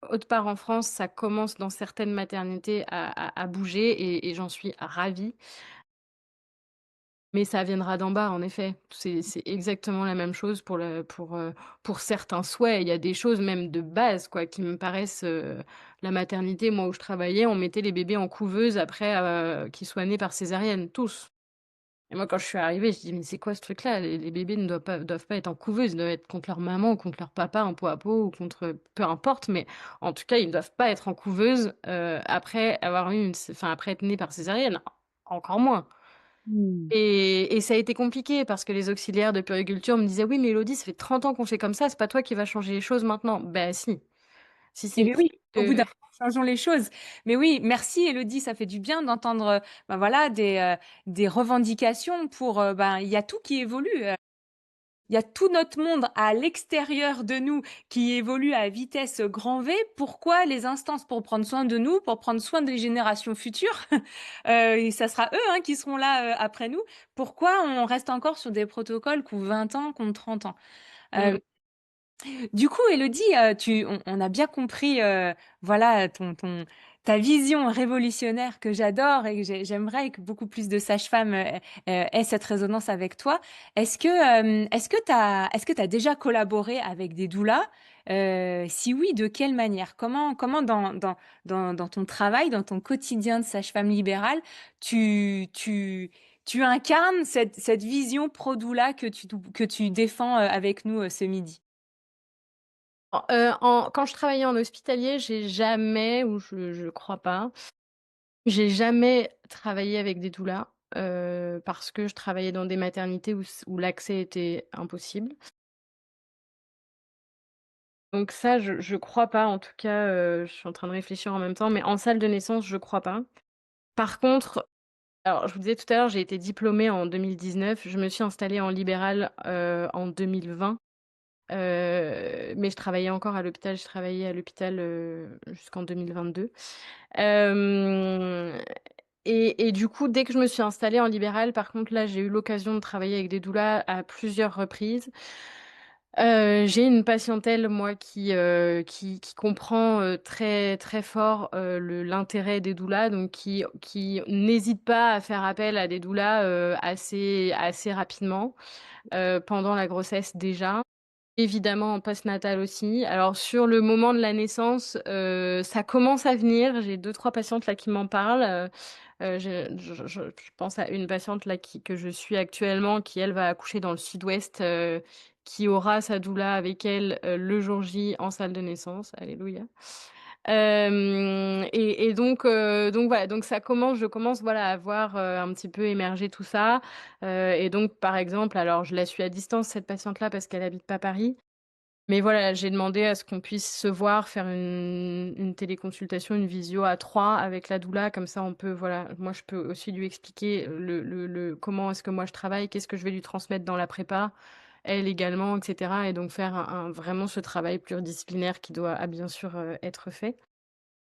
autre part en France, ça commence dans certaines maternités à bouger et j'en suis ravie. Mais ça viendra d'en bas, en effet. C'est exactement la même chose pour certains souhaits. Il y a des choses même de base, quoi, qui me paraissent, la maternité, moi, où je travaillais, on mettait les bébés en couveuse après, qu'ils soient nés par césarienne, tous. Et moi, quand je suis arrivée, je dis: «Mais c'est quoi ce truc-là? Les bébés ne doivent pas être en couveuse, ils doivent être contre leur maman ou contre leur papa en peau à peau ou contre peu importe, mais en tout cas, ils ne doivent pas être en couveuse, après avoir eu après être nés par césarienne, encore moins». Mmh. Et ça a été compliqué parce que les auxiliaires de puériculture me disaient: «Oui, mais Élodie, ça fait 30 ans qu'on fait comme ça, c'est pas toi qui vas changer les choses maintenant». Ben si, si, Eh si. beh, oui, au bout Heu d'un moment, changeons les choses. Mais oui, merci Élodie, ça fait du bien d'entendre, bah, voilà des revendications pour, ben, il y a tout qui évolue, il y a tout notre monde à l'extérieur de nous qui évolue à vitesse, grand V. Pourquoi les instances pour prendre soin de nous, pour prendre soin des générations futures, et ça sera eux, hein, qui seront là, après nous, pourquoi on reste encore sur des protocoles qui ont 20 ans, qui ont 30 ans? mmh. Du coup, Élodie, tu on a bien compris, voilà, ta vision révolutionnaire que j'adore et que j'aimerais que beaucoup plus de sages-femmes, aient cette résonance avec toi. Est-ce que tu as déjà collaboré avec des doulas? Si oui, de quelle manière? Comment dans ton travail, dans ton quotidien de sage-femme libérale, tu incarnes cette vision pro doula que tu défends, avec nous, ce midi? Quand je travaillais en hospitalier, j'ai jamais ou je crois pas, j'ai jamais travaillé avec des doulas, parce que je travaillais dans des maternités où l'accès était impossible. Donc ça, je crois pas, en tout cas, je suis en train de réfléchir en même temps, mais en salle de naissance, je crois pas. Par contre, alors je vous disais tout à l'heure, j'ai été diplômée en 2019, je me suis installée en libéral, en 2020, mais je travaillais encore à l'hôpital, je travaillais à l'hôpital, jusqu'en 2022. Hem et du coup, dès que je me suis installée en libéral, par contre, là, j'ai eu l'occasion de travailler avec des doulas à plusieurs reprises. J'ai une patientèle, moi, qui comprend, très, très fort, l'intérêt des doulas, donc qui n'hésite pas à faire appel à des doulas, assez rapidement, pendant la grossesse déjà. Évidemment en postnatal aussi. Alors sur le moment de la naissance, ça commence à venir. J'ai deux trois patientes là qui m'en parlent, je pense à une patiente là que je suis actuellement qui elle va accoucher dans le sud-ouest, qui aura sa doula avec elle, le jour J en salle de naissance. Alléluia. Donc voilà, donc je commence voilà à voir, un petit peu émerger tout ça, et donc par exemple, alors je la suis à distance cette patiente-là parce qu'elle habite pas Paris, mais voilà, j'ai demandé à ce qu'on puisse se voir, faire une téléconsultation, une visio à 3 avec la doula, comme ça on peut voilà, moi je peux aussi lui expliquer le comment est-ce que moi je travaille, qu'est-ce que je vais lui transmettre dans la prépa, elle également et cetera et donc faire un vraiment ce travail pluridisciplinaire qui doit, bien sûr, être fait.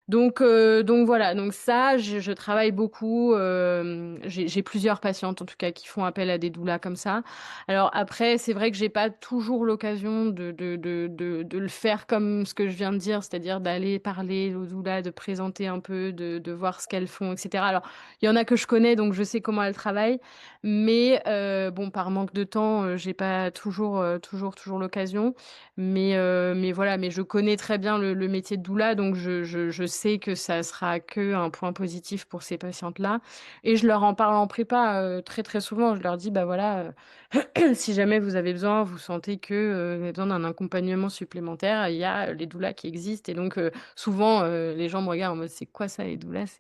Donc voilà, donc ça, je travaille beaucoup, j'ai plusieurs patientes en tout cas qui font appel à des doulas comme ça. Alors après, c'est vrai que j'ai pas toujours l'occasion de le faire comme ce que je viens de dire, c'est-à-dire d'aller parler aux doulas, de présenter un peu, de voir ce qu'elles font et cetera. Alors, il y en a que je connais, donc je sais comment elles travaillent, mais bon, par manque de temps, j'ai pas toujours l'occasion. Mais voilà, mais je connais très bien le métier de doula, donc je sais que ça sera qu'un point positif pour ces patientes-là et je leur en parle en prépa, très, très souvent. Je leur dis: «Bah, voilà, Si jamais vous avez besoin, vous sentez que, vous avez besoin d'un accompagnement supplémentaire, il y a les doulas qui existent et donc souvent, les gens me regardent en mode: «C'est quoi ça les doulas?»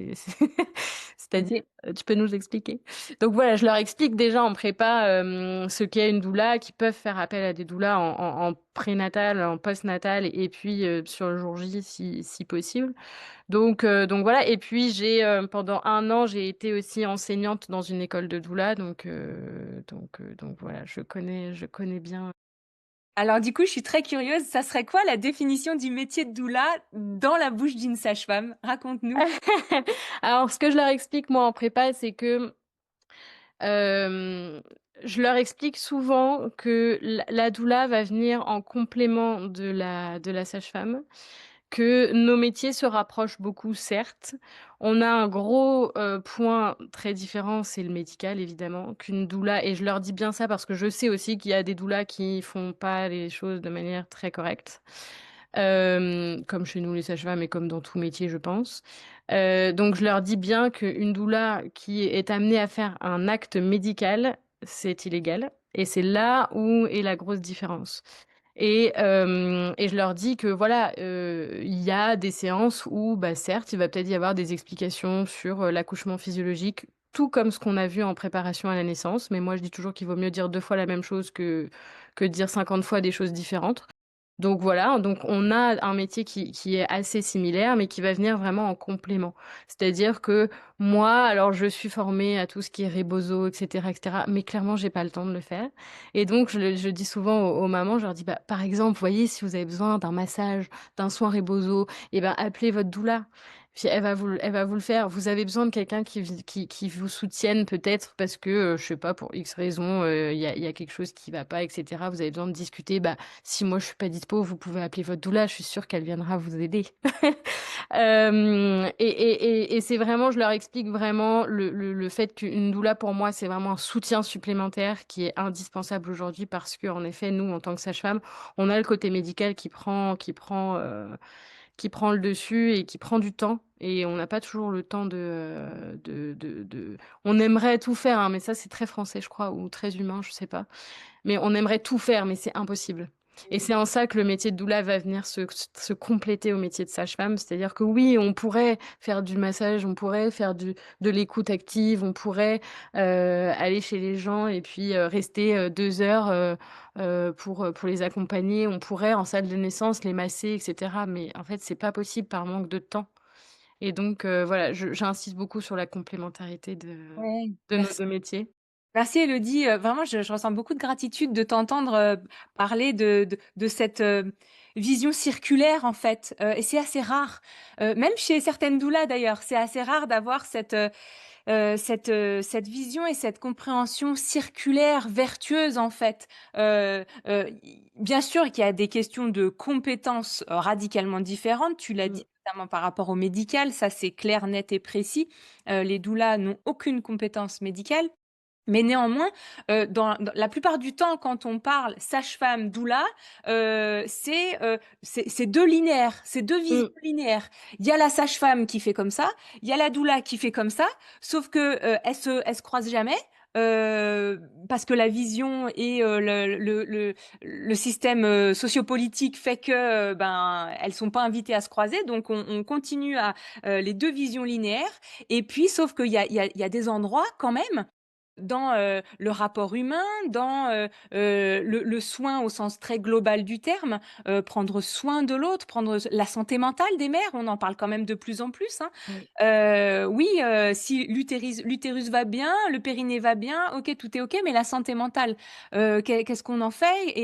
C'est-à-dire, OK. tu peux nous expliquer? Donc voilà, je leur explique déjà en prépa, ce qu'est une doula, qu'ils peuvent faire appel à des doulas en prénatal, en postnatal et puis, sur le jour J si possible. Donc voilà et puis pendant 1 an, j'ai été aussi enseignante dans une école de doula donc voilà, je connais bien. Alors du coup, je suis très curieuse, ça serait quoi la définition du métier de doula dans la bouche d'une sage-femme? Raconte-nous. Alors ce que je leur explique moi en prépa, c'est que, hem, je leur explique souvent que la doula va venir en complément de la sage-femme. Que nos métiers se rapprochent beaucoup, certes. On a un gros, point très différent, c'est le médical évidemment, qu'une doula et je leur dis bien ça parce que je sais aussi qu'il y a des doulas qui font pas les choses de manière très correcte. Comme chez nous les sages-femmes et comme dans tout métier, je pense. Donc je leur dis bien qu'une doula qui est amenée à faire un acte médical, c'est illégal et c'est là où est la grosse différence. Et je leur dis que voilà, il y a des séances où, bah, certes, il va peut-être y avoir des explications sur, l'accouchement physiologique, tout comme ce qu'on a vu en préparation à la naissance. Mais moi, je dis toujours qu'il vaut mieux dire 2 fois la même chose que de dire 50 fois des choses différentes. Donc voilà, donc on a un métier qui est assez similaire, mais qui va venir vraiment en complément. C'est-à-dire que moi, alors je suis formée à tout ce qui est rebozo et cetera, mais clairement j'ai pas le temps de le faire et donc je dis souvent aux mamans, je leur dis: «Bah, par exemple, vous voyez, si vous avez besoin d'un massage, d'un soin rebozo et ben, appelez votre doula, puis elle va vous le faire. Vous avez besoin de quelqu'un qui vous soutienne peut-être parce que, je sais pas, pour X raison, il y a quelque chose qui va pas et cetera. Vous avez besoin de discuter, bah, si moi je suis pas dispo, vous pouvez appeler votre doula, je suis sûre qu'elle viendra vous aider. Et c'est vraiment je leur explique vraiment le fait qu'une doula pour moi, c'est vraiment un soutien supplémentaire qui est indispensable aujourd'hui parce qu'en effet, nous, en tant que sage-femme, on a le côté médical qui prend le dessus et qui prend du temps et on n'a pas toujours le temps de on aimerait tout faire, hein, mais ça, c'est très français, je crois, ou très humain, je sais pas. Mais on aimerait tout faire, mais c'est impossible et c'est en ça que le métier de doula va venir se compléter au métier de sage-femme. C'est-à-dire que oui, on pourrait faire du massage, on pourrait faire de l'écoute active, on pourrait, aller chez les gens et puis, rester, 2 heures, pour les accompagner. On pourrait en salle de naissance les masser et cetera, mais en fait, c'est pas possible par manque de temps et donc voilà, j'insiste beaucoup sur la complémentarité de Ouais, de nos merci. 2 métiers. Merci Élodie, vraiment je ressens beaucoup de gratitude de t'entendre, parler de cette, vision circulaire en fait, et c'est assez rare, même chez certaines doulas d'ailleurs, c'est assez rare d'avoir cette vision et cette compréhension circulaire, vertueuse en fait. I bien sûr qu'il y a des questions de compétences, radicalement différentes, tu l'as Mmh. dit notamment par rapport au médical, ça c'est clair, net et précis. Les doulas n'ont aucune compétence médicale. Mais néanmoins, dans la plupart du temps, quand on parle sage-femme, doula, c'est 2 linéaires, c'est 2 visions Mmh. linéaires. Il y a la sage-femme qui fait comme ça, il y a la doula qui fait comme ça, sauf que, elles se croisent jamais, parce que la vision et le système, sociopolitique fait que, ben, elles sont pas invitées à se croiser, donc on continue à, les 2 visions linéaires et puis sauf qu'il y a des endroits quand même dans, le rapport humain, dans, le soin au sens très global du terme, prendre soin de l'autre, prendre la santé mentale des mères, on en parle quand même de plus en plus, hein. Oui. Oui, si l'utérus va bien, le périnée va bien, OK, tout est OK, mais la santé mentale, qu'est-ce qu'on en fait?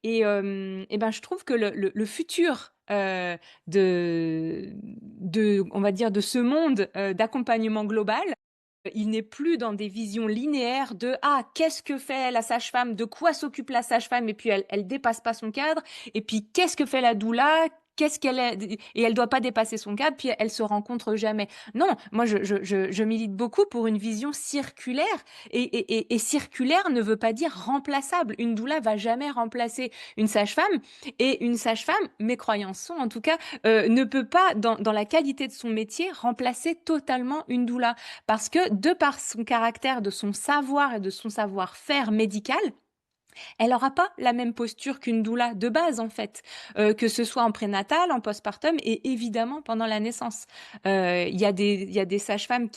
Et ben, je trouve que le futur, on va dire, de ce monde, d'accompagnement global, il n'est plus dans des visions linéaires de: «Ah, qu'est-ce que fait la sage-femme? De quoi s'occupe la sage-femme?» et puis elle dépasse pas son cadre et puis «Qu'est-ce que fait la doula? Qu'est-ce qu'elle est?» et elle doit pas dépasser son cadre, puis elle se rencontre jamais. Non, moi je milite beaucoup pour une vision circulaire et circulaire ne veut pas dire remplaçable. Une doula va jamais remplacer une sage-femme et une sage-femme, mes croyances sont en tout cas, ne peut pas dans la qualité de son métier remplacer totalement une doula. Parce que de par son caractère, de son savoir et de son savoir-faire médical, Elle aura pas la même posture qu'une doula de base, en fait, que ce soit en prénatal, en postpartum et évidemment pendant la naissance. Il y a des sages-femmes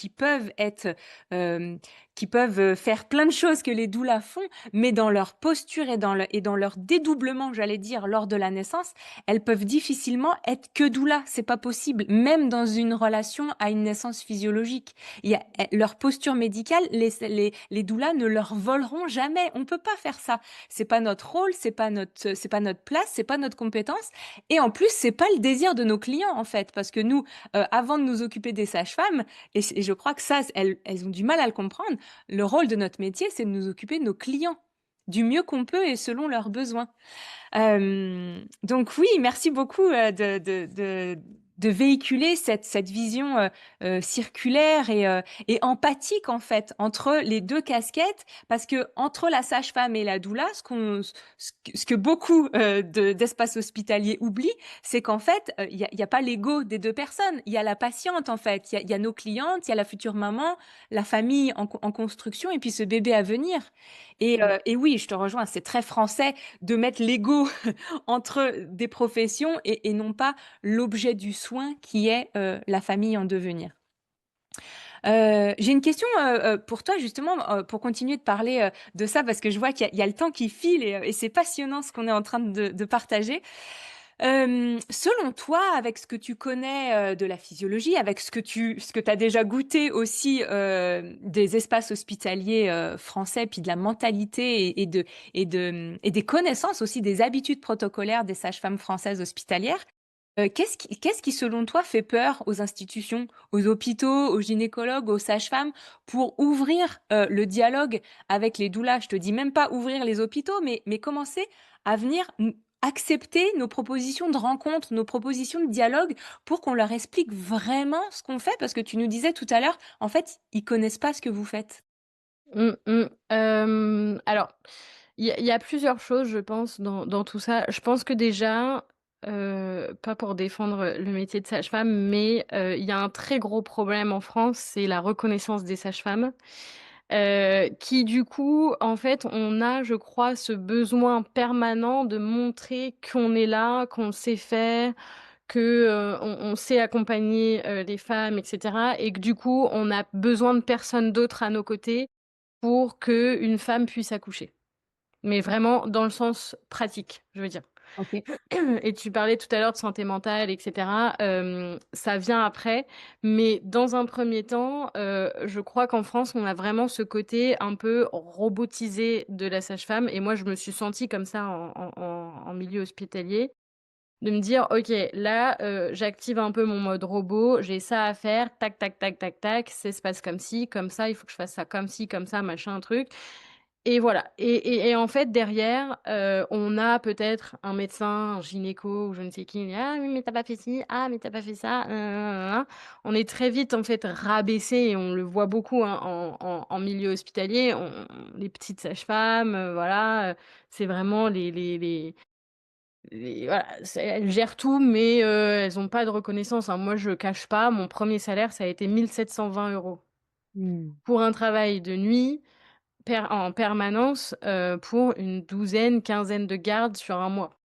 hem, qui peuvent, faire plein de choses que les doulas font, mais dans leur posture et dans leur dédoublement, j'allais dire, lors de la naissance, elles peuvent difficilement être que doula. C'est pas possible, même dans une relation à une naissance physiologique. Leur posture médicale, les doulas ne leur voleront jamais. On peut pas faire ça. C'est pas notre rôle, c'est pas notre place, c'est pas notre compétence et en plus, c'est pas le désir de nos clients, en fait. Parce que nous, avant de nous occuper des sages-femmes et je crois que ça, elles ont du mal à le comprendre, le rôle de notre métier, c'est de nous occuper de nos clients, du mieux qu'on peut et selon leurs besoins. Donc oui, merci beaucoup, de véhiculer cette vision, circulaire et empathique, en fait, entre les 2 casquettes. Parce que entre la sage-femme et la doula, ce que beaucoup, d'espaces hospitaliers oublient, c'est qu'en fait, il y a pas l'ego des 2 personnes. Il y a la patiente, en fait. Il y a nos clientes, il y a la future maman, la famille en construction et puis ce bébé à venir. Et oui, je te rejoins, c'est très français de mettre l'ego entre des professions et non pas l'objet du soin qui est, la famille en devenir. J'ai une question, pour toi justement, pour continuer de parler, de ça parce que je vois qu'il y a le temps qui file et c'est passionnant ce qu'on est en train de partager. Selon toi, avec ce que tu connais, de la physiologie, avec ce que tu as déjà goûté aussi, des espaces hospitaliers, français, puis de la mentalité et des connaissances aussi des habitudes protocolaires des sages-femmes françaises hospitalières, qu'est-ce qui selon toi fait peur aux institutions, aux hôpitaux, aux gynécologues, aux sages-femmes pour ouvrir, le dialogue avec les doulas? Je te dis même pas ouvrir les hôpitaux, mais commencer à venir accepter nos propositions de rencontre, nos propositions de dialogue pour qu'on leur explique vraiment ce qu'on fait. Parce que tu nous disais tout à l'heure, en fait, ils connaissent pas ce que vous faites. Alors, il y a plusieurs choses, je pense, dans tout ça. Je pense que déjà, pas pour défendre le métier de sage-femme, mais il y a un très gros problème en France, c'est la reconnaissance des sages-femmes, qui du coup, en fait, on a, je crois, ce besoin permanent de montrer qu'on est là, qu'on sait faire, que, on sait accompagner, les femmes et cetera et que du coup, on a besoin de personne d'autre à nos côtés pour qu'une femme puisse accoucher. Mais vraiment dans le sens pratique, je veux dire. OK. Et tu parlais tout à l'heure de santé mentale et cetera, ça vient après, mais dans un premier temps, je crois qu'en France, on a vraiment ce côté un peu robotisé de la sage-femme et moi, je me suis sentie comme ça en milieu hospitalier, de me dire: «OK, là, j'active un peu mon mode robot, j'ai ça à faire, tac, tac, tac, tac, tac, ça se passe comme ci, comme ça, il faut que je fasse ça comme ci, comme ça, machin, truc» et voilà et en fait derrière, on a peut-être un médecin, un gynéco ou je ne sais qui: «Ah oui, mais tu as pas fait ci, ah mais tu as pas fait ça, On est très vite en fait rabaissé et on le voit beaucoup, hein, en milieu hospitalier. On les petites sages-femmes, voilà, c'est vraiment les voilà, elles gèrent tout mais elles ont pas de reconnaissance, hein. Moi je cache pas, mon premier salaire ça a été 1 720 € Mmh. pour un travail de nuit en permanence, pour une douzaine, quinzaine de gardes sur un mois.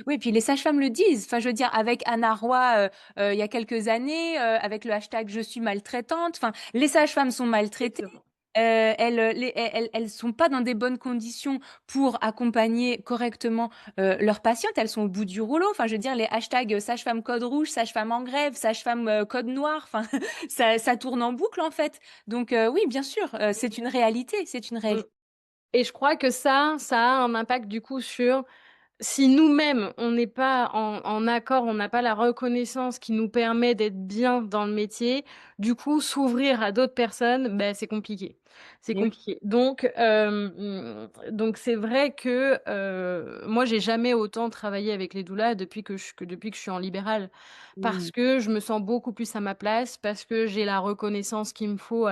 Oui, puis les sages-femmes le disent. Enfin, je veux dire, avec Anna Roy, il y a quelques années, avec le hashtag «Je suis maltraitante», enfin, les sages-femmes sont maltraitées. Exactement. Elles sont pas dans des bonnes conditions pour accompagner correctement, leurs patientes. Elles sont au bout du rouleau. Enfin, je veux dire, les hashtags, sage-femme code rouge, sage-femme en grève, sage-femme, code noir, enfin, ça tourne en boucle, en fait. Donc, oui, bien sûr, c'est une réalité, c'est une Mmh réalité. et je crois que ça a un impact du coup sur si nous-mêmes, on n'est pas en accord, on n'a pas la reconnaissance qui nous permet d'être bien dans le métier, du coup, s'ouvrir à d'autres personnes, beh, c'est compliqué. C'est Et oui. compliqué. Donc c'est vrai que, moi, j'ai jamais autant travaillé avec les doulas depuis que je suis en libéral. Mmh. Parce que je me sens beaucoup plus à ma place, parce que j'ai la reconnaissance qu'il me faut.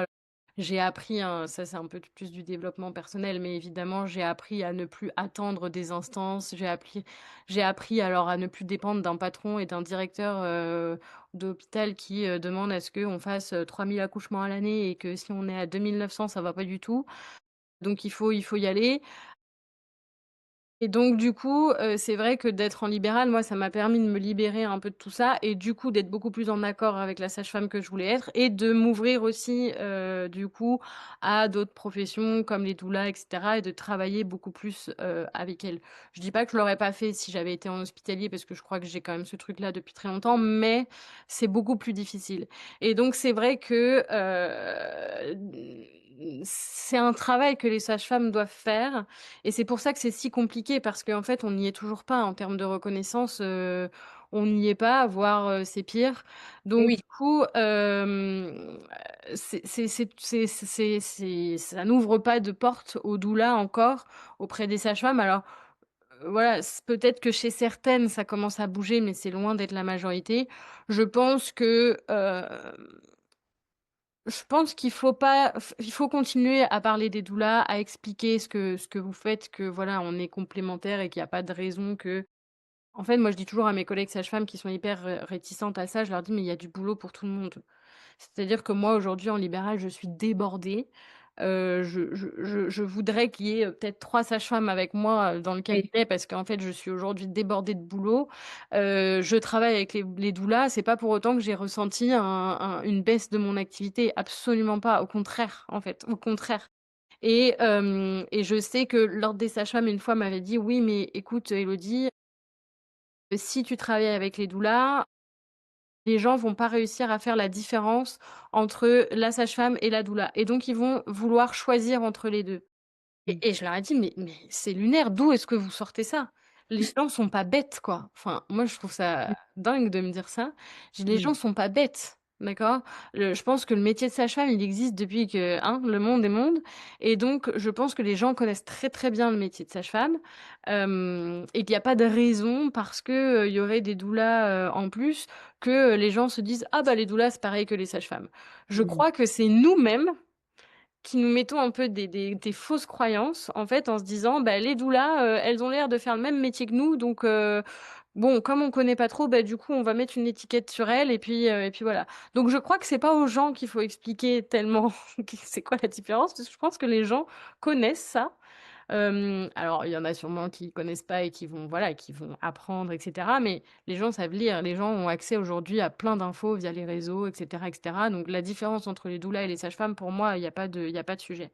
J'ai appris, hein, ça c'est un peu plus du développement personnel, mais évidemment, j'ai appris à ne plus attendre des instances. J'ai appris alors à ne plus dépendre d'un patron et d'un directeur, d'hôpital qui, demande à ce qu'on fasse, 3 000 accouchements à l'année et que si on est à 2 900, ça va pas du tout. Donc il faut y aller. Et donc du coup, c'est vrai que d'être en libéral, moi, ça m'a permis de me libérer un peu de tout ça et du coup, d'être beaucoup plus en accord avec la sage-femme que je voulais être et de m'ouvrir aussi, du coup, à d'autres professions comme les doulas et cetera et de travailler beaucoup plus, avec elles. Je dis pas que je l'aurais pas fait si j'avais été en hospitalier parce que je crois que j'ai quand même ce truc-là depuis très longtemps, mais c'est beaucoup plus difficile et donc c'est vrai que, c'est un travail que les sages-femmes doivent faire et c'est pour ça que c'est si compliqué parce qu'en fait, on n'y est toujours pas en termes de reconnaissance, on n'y est pas, voire, c'est pire. Donc Oui, du coup, ça n'ouvre pas de porte aux doulas encore auprès des sages-femmes. Alors, voilà, peut-être que chez certaines, ça commence à bouger, mais c'est loin d'être la majorité. Je pense que, je pense qu'il faut pas il faut continuer à parler des doulas, à expliquer ce que vous faites, que voilà, on est complémentaires et qu'il y a pas de raison que en fait, moi, je dis toujours à mes collègues sages-femmes qui sont hyper réticentes à ça, je leur dis: «Mais il y a du boulot pour tout le monde». C'est-à-dire que moi, aujourd'hui, en libéral, je suis débordée. Je voudrais qu'il y ait, peut-être 3 sages-femmes avec moi, dans le oui. cabinet parce qu'en fait, je suis aujourd'hui débordée de boulot. Je travaille avec les doulas, c'est pas pour autant que j'ai ressenti une baisse de mon activité, absolument pas, au contraire, en fait, au contraire et je sais que l'ordre des sages-femmes, une fois, m'avait dit: «Oui, mais écoute, Élodie, si tu travailles avec les doulas, les gens vont pas réussir à faire la différence entre la sage-femme et la doula et donc ils vont vouloir choisir entre les 2. Mmh. Et je leur ai dit: «Mais c'est lunaire, d'où est-ce que vous sortez ça? Les gens sont pas bêtes, quoi». Enfin, moi, je trouve ça Mmh. dingue de me dire ça. Je dis: «Les Mmh. gens sont pas bêtes, d'accord? Je pense que le métier de sage-femme, il existe depuis que, hein, le monde est monde et donc je pense que les gens connaissent très, très bien le métier de sage-femme, et qu'il y a pas de raison parce que, il y aurait des doulas, en plus, que, les gens se disent: "Ah bah, les doulas, c'est pareil que les sages-femmes". Je Mmh. crois que c'est nous-mêmes qui nous mettons un peu des fausses croyances, en fait, en se disant: «Bah, les doulas, elles ont l'air de faire le même métier que nous, donc bon, comme on connaît pas trop, bah, du coup, on va mettre une étiquette sur elles et puis voilà». Donc je crois que c'est pas aux gens qu'il faut expliquer tellement c'est quoi la différence, parce que je pense que les gens connaissent ça. Alors il y en a sûrement qui connaissent pas et qui vont voilà, qui vont apprendre et cetera, mais les gens savent lire. Les gens ont accès aujourd'hui à plein d'infos via les réseaux et cetera, donc la différence entre les doulas et les sages-femmes, pour moi, il y a pas de sujet.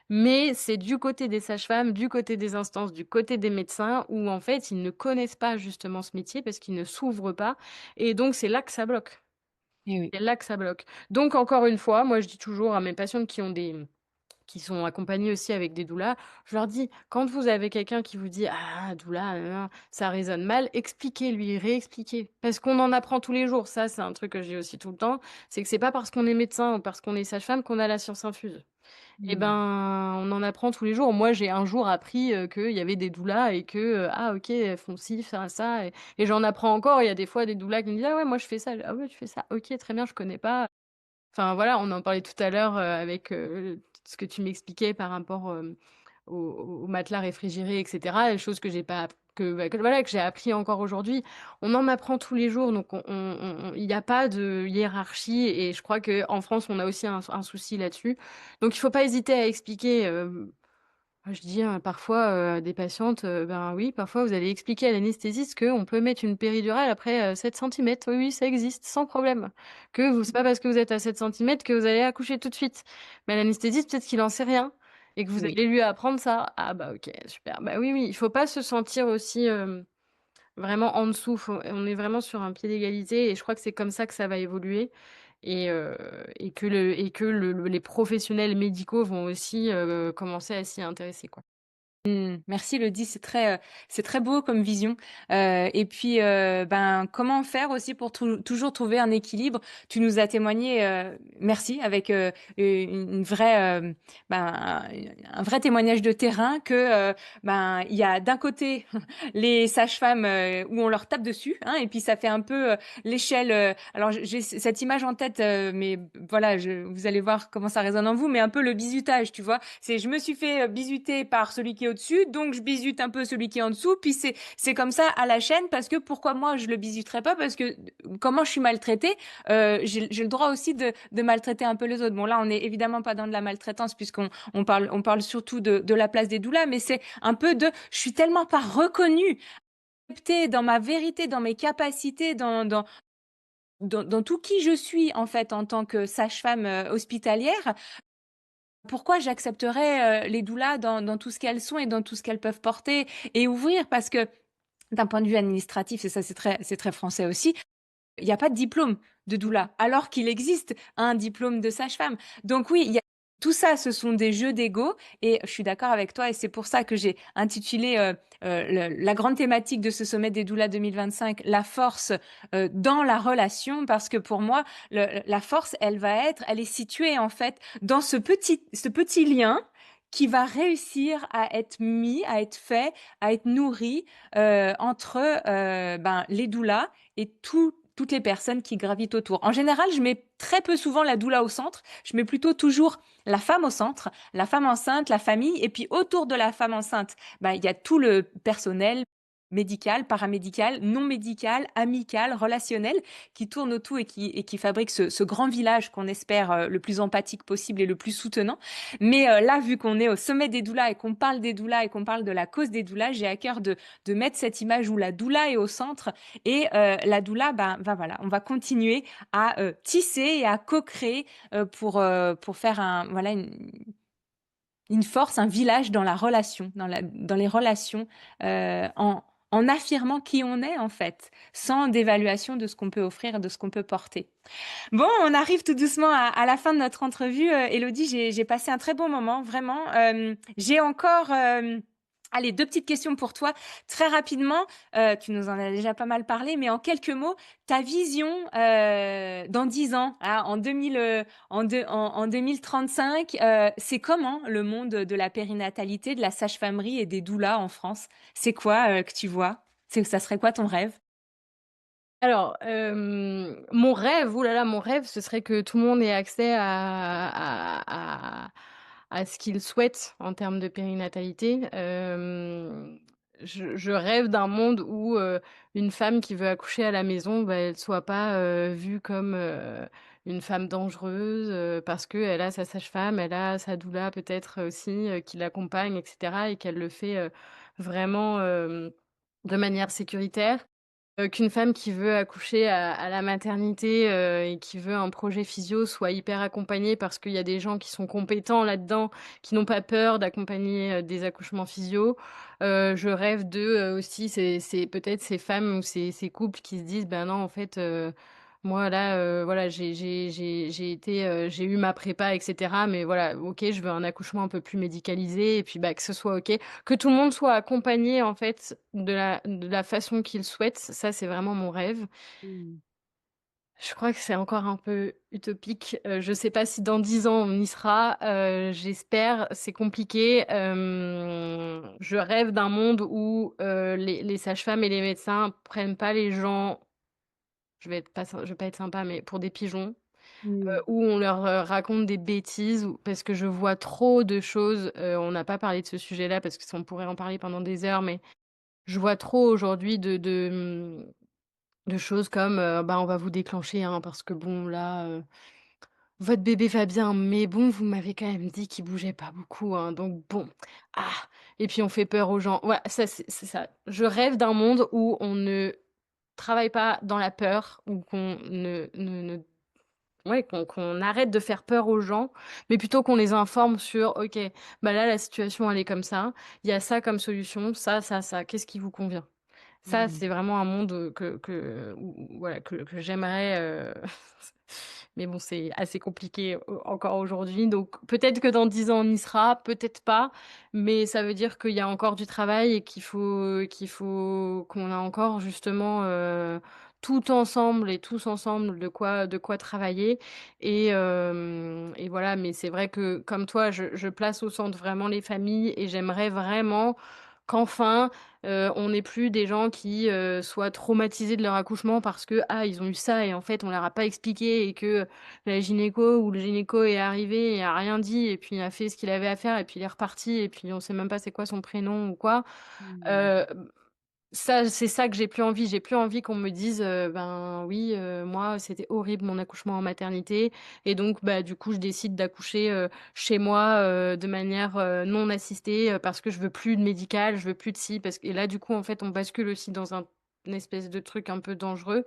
Mais c'est du côté des sages-femmes, du côté des instances, du côté des médecins où en fait, ils ne connaissent pas justement ce métier parce qu'ils ne s'ouvrent pas et donc c'est là que ça bloque. Et oui. C'est là que ça bloque. Donc encore une fois, moi je dis toujours à mes patientes qui sont accompagnés aussi avec des doulas. Je leur dis: «Quand vous avez quelqu'un qui vous dit: "Ah, doula, ça résonne mal", expliquez-lui, réexpliquez. Parce qu'on en apprend tous les jours. Ça, c'est un truc que je dis aussi tout le temps, c'est que c'est pas parce qu'on est médecin ou parce qu'on est sage-femme qu'on a la science infuse. Et Mmh. ben, on en apprend tous les jours. Moi, j'ai un jour appris, qu'il y avait des doulas et que, ah OK, elles font ci, ça et j'en apprends encore. Il y a des fois des doulas qui me disent: «Ah ouais, moi je fais ça». «Ah ouais, tu fais ça? OK, très bien, je connais pas». Enfin voilà, on en parlait tout à l'heure, avec, ce que tu m'expliquais par rapport, au matelas réfrigéré et cetera, les choses que j'ai pas que voilà, que j'ai appris encore aujourd'hui. On en apprend tous les jours, donc il y a pas de hiérarchie et je crois qu'en France, on a aussi un souci là-dessus. Donc il faut pas hésiter à expliquer, moi, je dis, parfois, à des patientes, ben, oui, parfois vous allez expliquer à l'anesthésiste qu'on peut mettre une péridurale après, 7 centimètres. Oui, oui, ça existe, sans problème. Que vous c'est pas parce que vous êtes à 7 centimètres que vous allez accoucher tout de suite. Mais l'anesthésiste, peut-être qu'il en sait rien et que vous Oui. allez lui apprendre ça. Ah bah, OK, super. Bah, oui, oui, il faut pas se sentir aussi, vraiment en dessous. On est vraiment sur un pied d'égalité et je crois que c'est comme ça que ça va évoluer et que les professionnels médicaux vont aussi, commencer à s'y intéresser, quoi. Mmh. Merci Lydie, c'est très beau comme vision, et puis, ben, comment faire aussi pour toujours trouver un équilibre? Tu nous as témoigné, merci avec, une vraie, ben, un vrai témoignage de terrain que, ben, il y a d'un côté les sages-femmes, où on leur tape dessus, hein, et puis ça fait un peu, l'échelle, alors j'ai cette image en tête, mais voilà, vous allez voir comment ça résonne en vous, mais un peu le bizutage, tu vois? C'est je me suis fait, bizuter par celui qui est au-dessus, donc je bisute un peu celui qui est en dessous, puis c'est comme ça à la chaîne parce que pourquoi moi je le bisuterais pas? Parce que comment je suis maltraitée, j'ai le droit aussi de maltraiter un peu les autres. Bon là, on n'est évidemment pas dans de la maltraitance puisqu'on on parle surtout de la place des doulas, mais c'est un peu de je suis tellement pas reconnue, acceptée dans ma vérité, dans mes capacités, dans tout qui je suis en fait en tant que sage-femme hospitalière. Pourquoi j'accepterais les doulas dans tout ce qu'elles sont et dans tout ce qu'elles peuvent porter et ouvrir? Parce que d'un point de vue administratif, et ça c'est très français aussi, il y a pas de diplôme de doula, alors qu'il existe un diplôme de sage-femme. Donc oui, il y a tout ça, ce sont des jeux d'ego et je suis d'accord avec toi et c'est pour ça que j'ai intitulé, le la grande thématique de ce sommet des doulas 2025, la force, dans la relation parce que pour moi, la force, elle est située en fait dans ce petit lien qui va réussir à être mis, à être fait, à être nourri, entre, ben, les doulas et toutes les personnes qui gravitent autour. En général, je mets très peu souvent la doula au centre. Je mets plutôt toujours la femme au centre, la femme enceinte, la famille, et puis autour de la femme enceinte, bah, il y a tout le personnel médical, paramédical, non médical, amical, relationnel, qui tourne autour et qui fabrique ce grand village qu'on espère le plus empathique possible et le plus soutenant. Mais là, vu qu'on est au sommet des doulas et qu'on parle des doulas et qu'on parle de la cause des doulas, j'ai à cœur de mettre cette image où la doula est au centre et la doula, ben, voilà, on va continuer à tisser et à co-créer pour faire voilà, une force, un village dans la relation, dans les relations, en affirmant qui on est en fait, sans dévaluation de ce qu'on peut offrir et de ce qu'on peut porter. Bon, on arrive tout doucement à la fin de notre entrevue. Élodie, j'ai passé un très bon moment, vraiment. J'ai encore, allez, deux petites questions pour toi. Très rapidement, tu nous en as déjà pas mal parlé, mais en quelques mots, ta vision dans 10 ans, hein, en 2035, c'est comment le monde de la périnatalité, de la sage-famerie et des doulas en France? C'est quoi que tu vois? Ça serait quoi ton rêve? Alors, mon rêve, ouh là là, mon rêve, ce serait que tout le monde ait accès à ce qu'il souhaite en termes de périnatalité. Je rêve d'un monde où, une femme qui veut accoucher à la maison, bah, elle soit pas, vue comme, une femme dangereuse, parce qu'elle a sa sage-femme, elle a sa doula peut-être aussi, qui l'accompagne et cetera et qu'elle le fait, vraiment, de manière sécuritaire. Qu'une femme qui veut accoucher à la maternité, et qui veut un projet physio soit hyper accompagnée parce qu'il y a des gens qui sont compétents là-dedans, qui n'ont pas peur d'accompagner, des accouchements physio. Je rêve de, aussi ces peut-être ces femmes ou ces couples qui se disent: «Ben non en fait, moi là, voilà j'ai été, j'ai eu ma prépa et cetera, mais voilà, OK, je veux un accouchement un peu plus médicalisé» et puis, bah, que ce soit OK. Que tout le monde soit accompagné, en fait, de la façon qu'il souhaite, ça, c'est vraiment mon rêve. Mmh. Je crois que c'est encore un peu utopique. Je sais pas si dans 10 ans on y sera, j'espère, c'est compliqué. Je rêve d'un monde où, les sages-femmes et les médecins prennent pas les gens, je vais pas être sympa, mais pour des pigeons. Mmh. Où on leur, raconte des bêtises ou parce que je vois trop de choses, on n'a pas parlé de ce sujet-là parce que ça on pourrait en parler pendant des heures, mais je vois trop aujourd'hui de choses comme, bah, on va vous déclencher, hein, parce que bon là, votre bébé va bien, mais bon, vous m'avez quand même dit qu'il bougeait pas beaucoup, hein, donc bon, ah et puis on fait peur aux gens. Ouais, ça c'est ça. Je rêve d'un monde où on ne travaille pas dans la peur, où qu'on ne ouais, qu'on arrête de faire peur aux gens, mais plutôt qu'on les informe sur: «OK, bah, là, la situation, elle est comme ça. Il y a ça comme solution, ça. Qu'est-ce qui vous convient?» Ça, Mmh. c'est vraiment un monde, que où voilà, que j'aimerais, mais bon, c'est assez compliqué encore aujourd'hui, donc peut-être que dans 10 ans, on y sera, peut-être pas, mais ça veut dire qu'il y a encore du travail et qu'il faut qu'on a encore justement, tout ensemble et tous ensemble de quoi travailler et voilà, mais c'est vrai que comme toi, je place au centre vraiment les familles et j'aimerais vraiment qu'enfin, on n'est plus des gens qui, soient traumatisés de leur accouchement parce que, ah, ils ont eu ça et en fait, on leur a pas expliqué et que la gynéco ou le gynéco est arrivé et a rien dit et puis a fait ce qu'il avait à faire et puis il est reparti et puis on sait même pas c'est quoi son prénom ou quoi. Mmh. Heu, Ça, c'est ça que j'ai plus envie. J'ai plus envie qu'on me dise, «Ben, oui, moi, c'était horrible mon accouchement en maternité et donc bah, du coup, je décide d'accoucher, chez moi, de manière, non assistée, parce que je veux plus de médical, je veux plus de ci» parce que et là, du coup, en fait, on bascule aussi dans une espèce de truc un peu dangereux.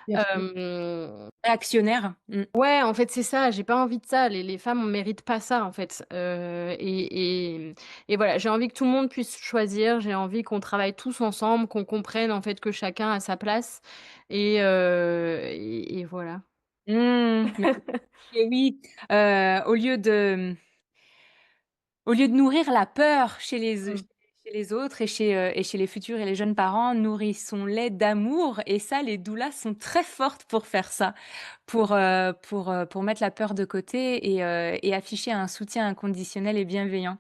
Bien sûr. Hem Réactionnaire? Mmh. Ouais, en fait, c'est ça, j'ai pas envie de ça. Les femmes, on mérite pas ça, en fait, et voilà, j'ai envie que tout le monde puisse choisir, j'ai envie qu'on travaille tous ensemble, qu'on comprenne, en fait, que chacun a sa place et voilà. Mmh. Et oui, au lieu de nourrir la peur Mmh. chez les autres et chez les futurs et les jeunes parents, nourrissons-les d'amour et ça, les doulas sont très fortes pour faire ça, pour mettre la peur de côté et afficher un soutien inconditionnel et bienveillant.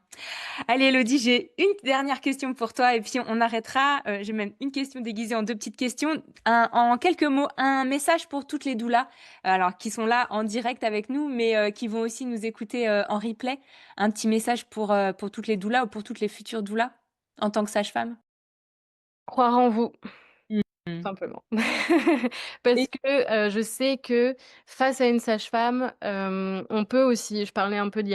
Allez Elodie, j'ai une dernière question pour toi et puis on arrêtera. J'ai même une question déguisée en 2 petites questions. En quelques mots, un message pour toutes les doulas, alors qui sont là en direct avec nous, mais qui vont aussi nous écouter, en replay. Un petit message pour toutes les doulas ou pour toutes les futures doulas en tant que sage-femme? Croire en vous. Mmh. Simplement. Et Parce que, je sais que face à une sage-femme, on peut aussi je parlais un peu de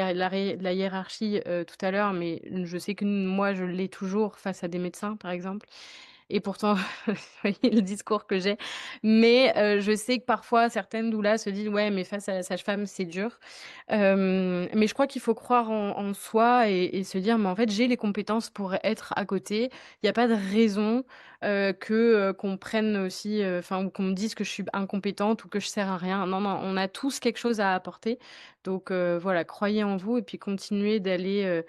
la hiérarchie, tout à l'heure, mais je sais que moi, je l'ai toujours face à des médecins, par exemple et pourtant, vous voyez le discours que j'ai. Mais, je sais que parfois certaines doulas se disent: «Ouais, mais face à la sage-femme, c'est dur». Mais je crois qu'il faut croire en soi et se dire: «Mais en fait, j'ai les compétences pour être à côté». Il y a pas de raison, qu'on prenne aussi, enfin ou qu'on me dise que je suis incompétente ou que je sers à rien. Non, non, on a tous quelque chose à apporter. Donc voilà, croyez en vous et puis continuez d'aller,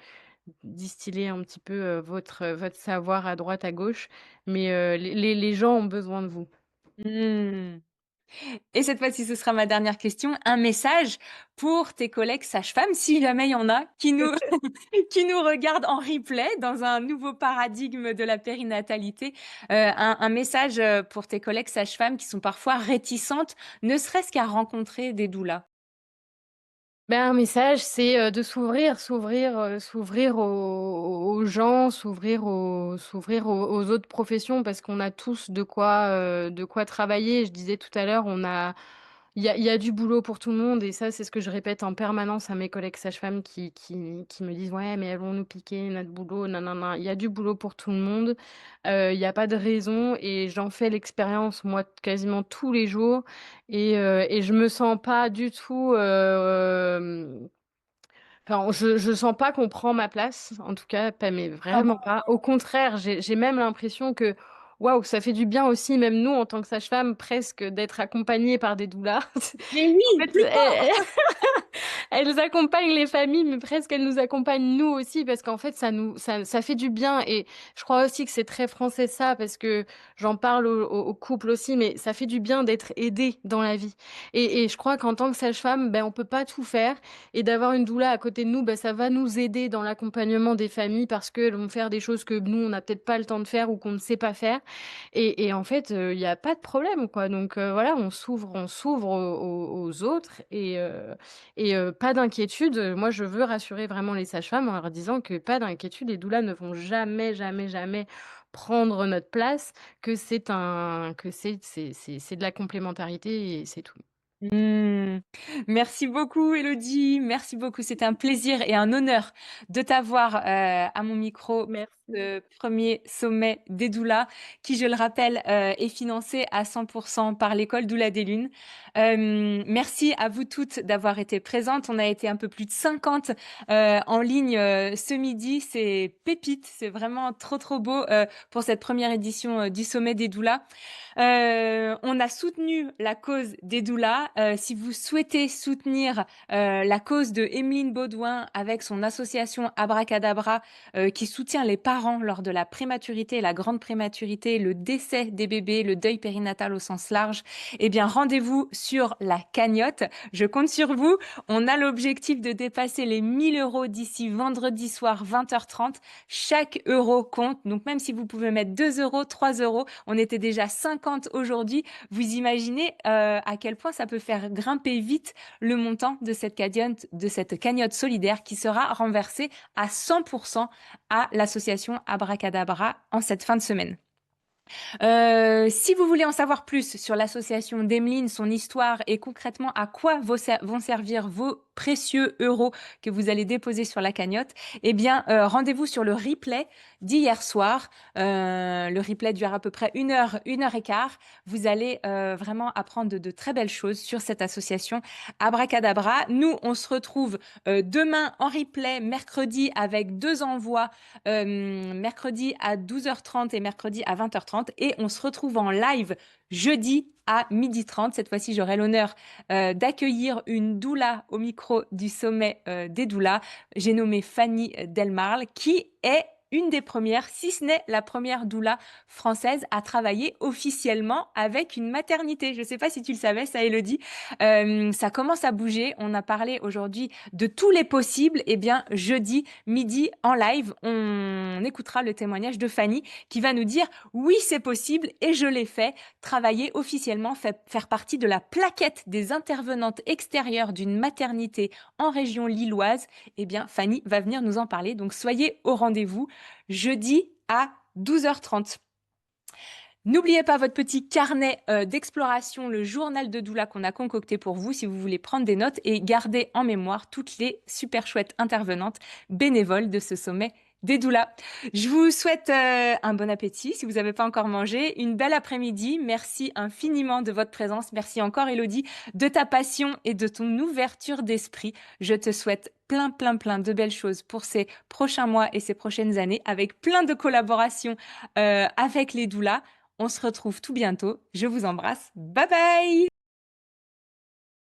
distiller un petit peu, votre savoir à droite, à gauche. Mais les gens ont besoin de vous. mmh. Et cette fois-ci, ce sera ma dernière question. Un message pour tes collègues sages-femmes, si jamais il y en a, qui nous qui nous regardent en replay dans un nouveau paradigme de la périnatalité. Un message, pour tes collègues sages-femmes qui sont parfois réticentes, ne serait-ce qu'à rencontrer des doulas. Ben, un message, c'est, de s'ouvrir aux gens, s'ouvrir aux autres professions parce qu'on a tous de quoi travailler. Je disais tout à l'heure, il y a du boulot pour tout le monde et ça, c'est ce que je répète en permanence à mes collègues sages-femmes qui me disent: «Ouais, mais elles vont nous piquer notre boulot, nin». Il y a du boulot pour tout le monde, il y a pas de raison et j'en fais l'expérience, moi, quasiment tous les jours et je me sens pas du tout, enfin, je sens pas qu'on prend ma place, en tout cas, pas mais Ah vraiment pas. Au contraire, j'ai même l'impression que, waouh, ça fait du bien aussi, même nous, en tant que sage-femme, presque d'être accompagnés par des doulas. mais En oui, fait, plus fort! elles accompagnent les familles, mais presque elles nous accompagnent nous aussi parce qu'en fait ça fait du bien et je crois aussi que c'est très français ça parce que j'en parle aux couples aussi, mais ça fait du bien d'être aidé dans la vie et je crois qu'en tant que sage-femme, ben, on peut pas tout faire et d'avoir une doula à côté de nous, bah, ça va nous aider dans l'accompagnement des familles parce qu'elles vont faire des choses que nous, on n'a peut-être pas le temps de faire ou qu'on ne sait pas faire et en fait, il y a pas de problème, quoi donc voilà, on s'ouvre aux autres et pas d'inquiétude, moi je veux rassurer vraiment les sages-femmes en leur disant que pas d'inquiétude, les doulas ne vont jamais, jamais, jamais prendre notre place, que c'est de la complémentarité et c'est tout. Mmh. Merci beaucoup Elodie, merci beaucoup. C'était un plaisir et un honneur de t'avoir, à mon micro pour Merci. ce 1er sommet des doulas qui, je le rappelle, est financé à 100 par l'école Doula des Lunes. Merci à vous toutes d'avoir été présentes. On a été un peu plus de 50, en ligne, ce midi. C'est pépite, c'est vraiment trop, trop beau, pour cette première édition, du sommet des doulas. On a soutenu la cause des doulas. Si vous souhaitez soutenir la cause de Emeline Baudouin avec son association Abracadabra qui soutient les parents parents lors de la prématurité et la grande prématurité, le décès des bébés, le deuil périnatal au sens large, eh bien, rendez-vous sur la cagnotte. Je compte sur vous. On a l'objectif de dépasser les 1 000 € d'ici vendredi soir 20h30. Chaque euro compte. Donc, même si vous pouvez mettre 2 €, 3 €, on était déjà 50 aujourd'hui. Vous imaginez à quel point ça peut faire grimper vite le montant de cette cagnotte solidaire qui sera renversée à 100% à l'association Abracadabra en cette fin de semaine. Si vous voulez en savoir plus sur l'association d'Emeline, son histoire et concrètement à quoi vont servir vos précieux euros que vous allez déposer sur la cagnotte, eh bien, rendez-vous sur le replay d'hier soir. Le replay dure à peu près 1 heure, 1 heure et quart. Vous allez vraiment apprendre de très belles choses sur cette association Abracadabra. Nous, on se retrouve demain en replay, mercredi, avec 2 envois, mercredi à 12h30 et mercredi à 20h30. Et on se retrouve en live jeudi à 12h30. Cette fois-ci, j'aurai l'honneur d'accueillir une doula au micro du sommet des doulas. J'ai nommé Fanny Delmarle, qui est une des premières, si ce n'est la première doula française à travailler officiellement avec une maternité. Je ne sais pas si tu le savais, ça, Élodie. Ça commence à bouger. On a parlé aujourd'hui de tous les possibles. Eh bien, jeudi midi en live, on écoutera le témoignage de Fanny qui va nous dire oui, c'est possible et je l'ai fait. Travailler officiellement, faire partie de la plaquette des intervenantes extérieures d'une maternité en région lilloise. Eh bien, Fanny va venir nous en parler. Donc, soyez au rendez-vous jeudi à 12h30. N'oubliez pas votre petit carnet d'exploration, le journal de doula qu'on a concocté pour vous si vous voulez prendre des notes et garder en mémoire toutes les super chouettes intervenantes bénévoles de ce sommet des doulas. Je vous souhaite un bon appétit si vous n'avez pas encore mangé, une belle après-midi. Merci infiniment de votre présence. Merci encore, Élodie, de ta passion et de ton ouverture d'esprit. Je te souhaite plein, plein, plein de belles choses pour ces prochains mois et ces prochaines années avec plein de collaborations avec les doulas. On se retrouve tout bientôt. Je vous embrasse. Bye bye!